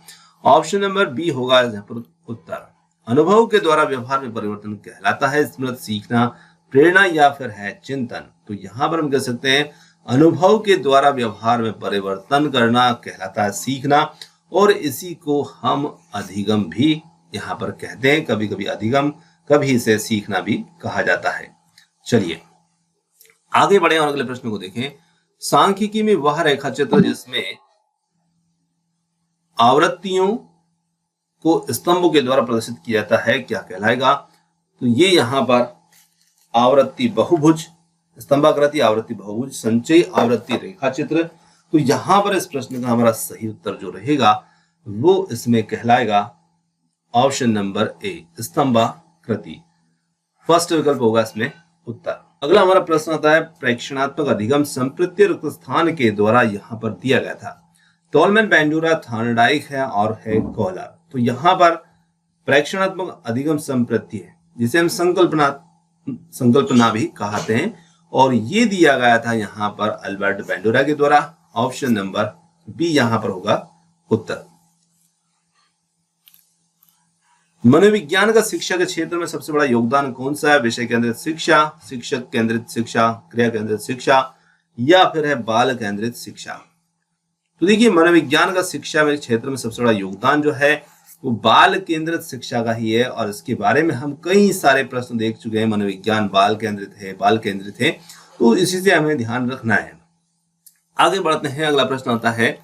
ऑप्शन नंबर बी होगा यहाँ पर उत्तर। अनुभव के द्वारा व्यवहार में परिवर्तन कहलाता है स्मृत, सीखना, प्रेरणा या फिर है चिंतन। तो यहाँ पर हम कह सकते हैं अनुभव के द्वारा व्यवहार में परिवर्तन करना कहलाता है सीखना, और इसी को हम अधिगम भी यहाँ पर कहते हैं। कभी कभी अधिगम, कभी इसे सीखना भी कहा जाता है। चलिए आगे बढ़े और अगले प्रश्न को देखें। सांख्यिकी में वह रेखा चित्र जिसमें आवृत्तियों को स्तंभों के द्वारा प्रदर्शित किया जाता है क्या कहलाएगा। तो ये यहाँ पर आवृत्ति बहुभुज, स्तंभाकृति आवृत्ति बहुभुज, संचयी आवृत्ति रेखा चित्र। तो यहां पर इस प्रश्न का हमारा सही उत्तर जो रहेगा वो इसमें कहलाएगा ऑप्शन नंबर ए, स्तंभाकृति। फर्स्ट विकल्प होगा इसमें उत्तर। अगला हमारा प्रश्न आता है, प्रेक्षणात्मक अधिगम संप्रत्य रक्तस्थान के द्वारा यहाँ पर दिया गया था। टॉलमैन, बैंडूरा, थॉर्नडाइक है और है कोहलर। तो यहाँ पर प्रेक्षणात्मक अधिगम संप्रत्य है जिसे हम संकल्पना भी कहते हैं, और ये दिया गया था यहाँ पर अल्बर्ट बैंडूरा के द्वारा। ऑप्शन नंबर बी यहाँ पर होगा उत्तर। मनोविज्ञान का शिक्षा के क्षेत्र में सबसे बड़ा योगदान कौन सा है। विषय केंद्रित शिक्षा, शिक्षक केंद्रित शिक्षा, क्रिया केंद्रित शिक्षा या फिर है बाल केंद्रित शिक्षा। तो देखिए, मनोविज्ञान का शिक्षा में क्षेत्र में सबसे बड़ा योगदान जो है वो बाल केंद्रित शिक्षा का ही है, और इसके बारे में हम कई सारे प्रश्न देख चुके हैं। मनोविज्ञान बाल केंद्रित है, बाल केंद्रित है, तो इसी से हमें ध्यान रखना है। आगे बढ़ते हैं, अगला प्रश्न आता है,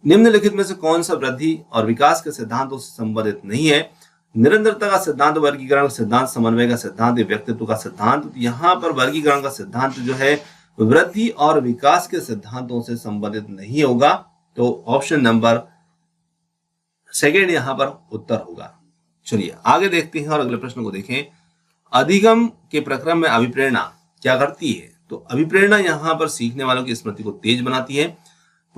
निम्नलिखित में से कौन सा वृद्धि और विकास के सिद्धांतों से संबंधित नहीं है। निरंतरता का सिद्धांत, वर्गीकरण का सिद्धांत, समन्वय का सिद्धांत, व्यक्तित्व का सिद्धांत। यहाँ पर वर्गीकरण का सिद्धांत जो है वृद्धि और विकास के सिद्धांतों से संबंधित नहीं होगा। तो ऑप्शन नंबर सेकेंड यहाँ पर उत्तर होगा। चलिए आगे देखते हैं और अगले प्रश्न को देखें। अधिगम के प्रक्रम में अभिप्रेरणा क्या करती है? तो अभिप्रेरणा यहाँ पर सीखने वालों की स्मृति को तेज बनाती है,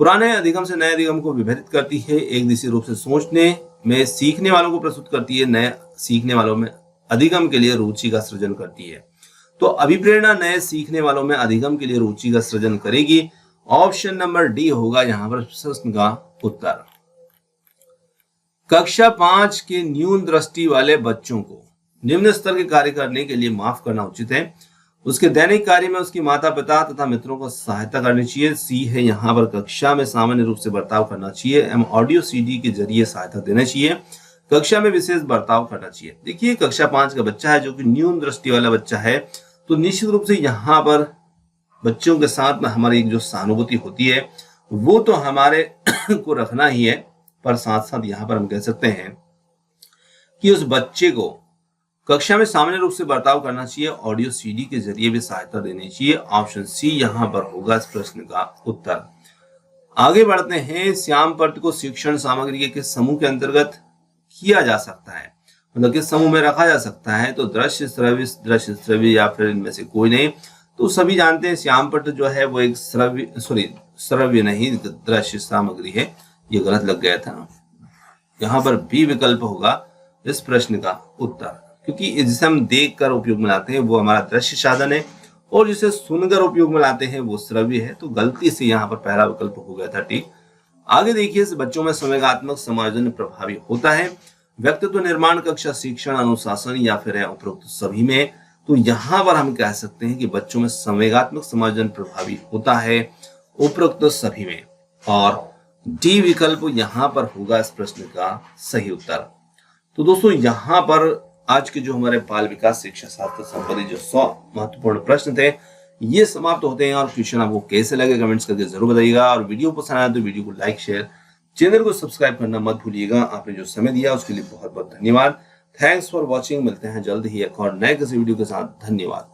पुराने अधिगम से नए अधिगम को विभेदित करती है, एक दिशा रूप से सोचने में सीखने वालों को प्रस्तुत करती है, नए सीखने वालों में अधिगम के लिए रुचि का सृजन करती है। तो अभिप्रेरणा नए सीखने वालों में अधिगम के लिए रुचि का सृजन करेगी। ऑप्शन नंबर डी होगा यहाँ पर प्रश्न का उत्तर। कक्षा 5 के न्यून दृष्टि वाले बच्चों को निम्न स्तर के कार्य करने के लिए माफ करना उचित है। उसके दैनिक कार्य में उसके माता पिता तथा मित्रों को सहायता करनी चाहिए। सी है यहाँ पर कक्षा में सामान्य रूप से बर्ताव करना चाहिए। एम ऑडियो सीडी के जरिए सहायता देना चाहिए। कक्षा में विशेष बर्ताव करना चाहिए। देखिए कक्षा 5 का बच्चा है जो कि न्यून दृष्टि वाला बच्चा है, तो निश्चित रूप से यहाँ पर बच्चों के साथ में हमारी एक जो सहानुभूति होती है वो तो हमारे को रखना ही है, पर साथ साथ यहाँ पर हम कह सकते हैं कि उस बच्चे को कक्षा में सामान्य रूप से बर्ताव करना चाहिए, ऑडियो सीडी के जरिए भी सहायता देनी चाहिए। ऑप्शन सी यहाँ पर होगा इस प्रश्न का उत्तर। आगे बढ़ते हैं। श्यामपट्ट को शिक्षण सामग्री के किस समूह के अंतर्गत किया जा सकता है, मतलब किस समूह में रखा जा सकता है? तो दृश्य श्रव्य या फिर इनमें से कोई नहीं। तो सभी जानते हैं श्यामपट्ट जो है वो एक श्रव्य नहीं दृश्य सामग्री है। ये गलत लग गया था, यहाँ पर बी विकल्प होगा इस प्रश्न का उत्तर, क्योंकि जिसे हम देख कर उपयोग में लाते हैं वो हमारा दृश्य साधन है और जिसे सुनकर उपयोग में लाते हैं वो श्रव्य है। तो गलती से यहाँ पर पहला विकल्प हो गया था ठीक। आगे देखिए, बच्चों में संवेगात्मक समायोजन प्रभावी होता है। व्यक्तित्व निर्माण, कक्षा शिक्षण, अनुशासन या फिर उपरोक्त सभी में। तो यहाँ पर हम कह सकते हैं कि बच्चों में संवेगात्मक समायोजन प्रभावी होता है उपरोक्त सभी में, और डी विकल्प यहाँ पर होगा इस प्रश्न का सही उत्तर। तो दोस्तों यहाँ पर आज के जो हमारे बाल विकास शिक्षा शास्त्र संबंधित जो 100 महत्वपूर्ण प्रश्न थे ये समाप्त होते हैं। और क्वेश्चन आपको कैसे लगे कमेंट्स करके जरूर बताइएगा, और वीडियो पसंद आया तो वीडियो को लाइक शेयर, चैनल को सब्सक्राइब करना मत भूलिएगा। आपने जो समय दिया उसके लिए बहुत बहुत धन्यवाद। Thanks for watching. मिलते हैं जल्द ही एक और नए किसी वीडियो के साथ। धन्यवाद।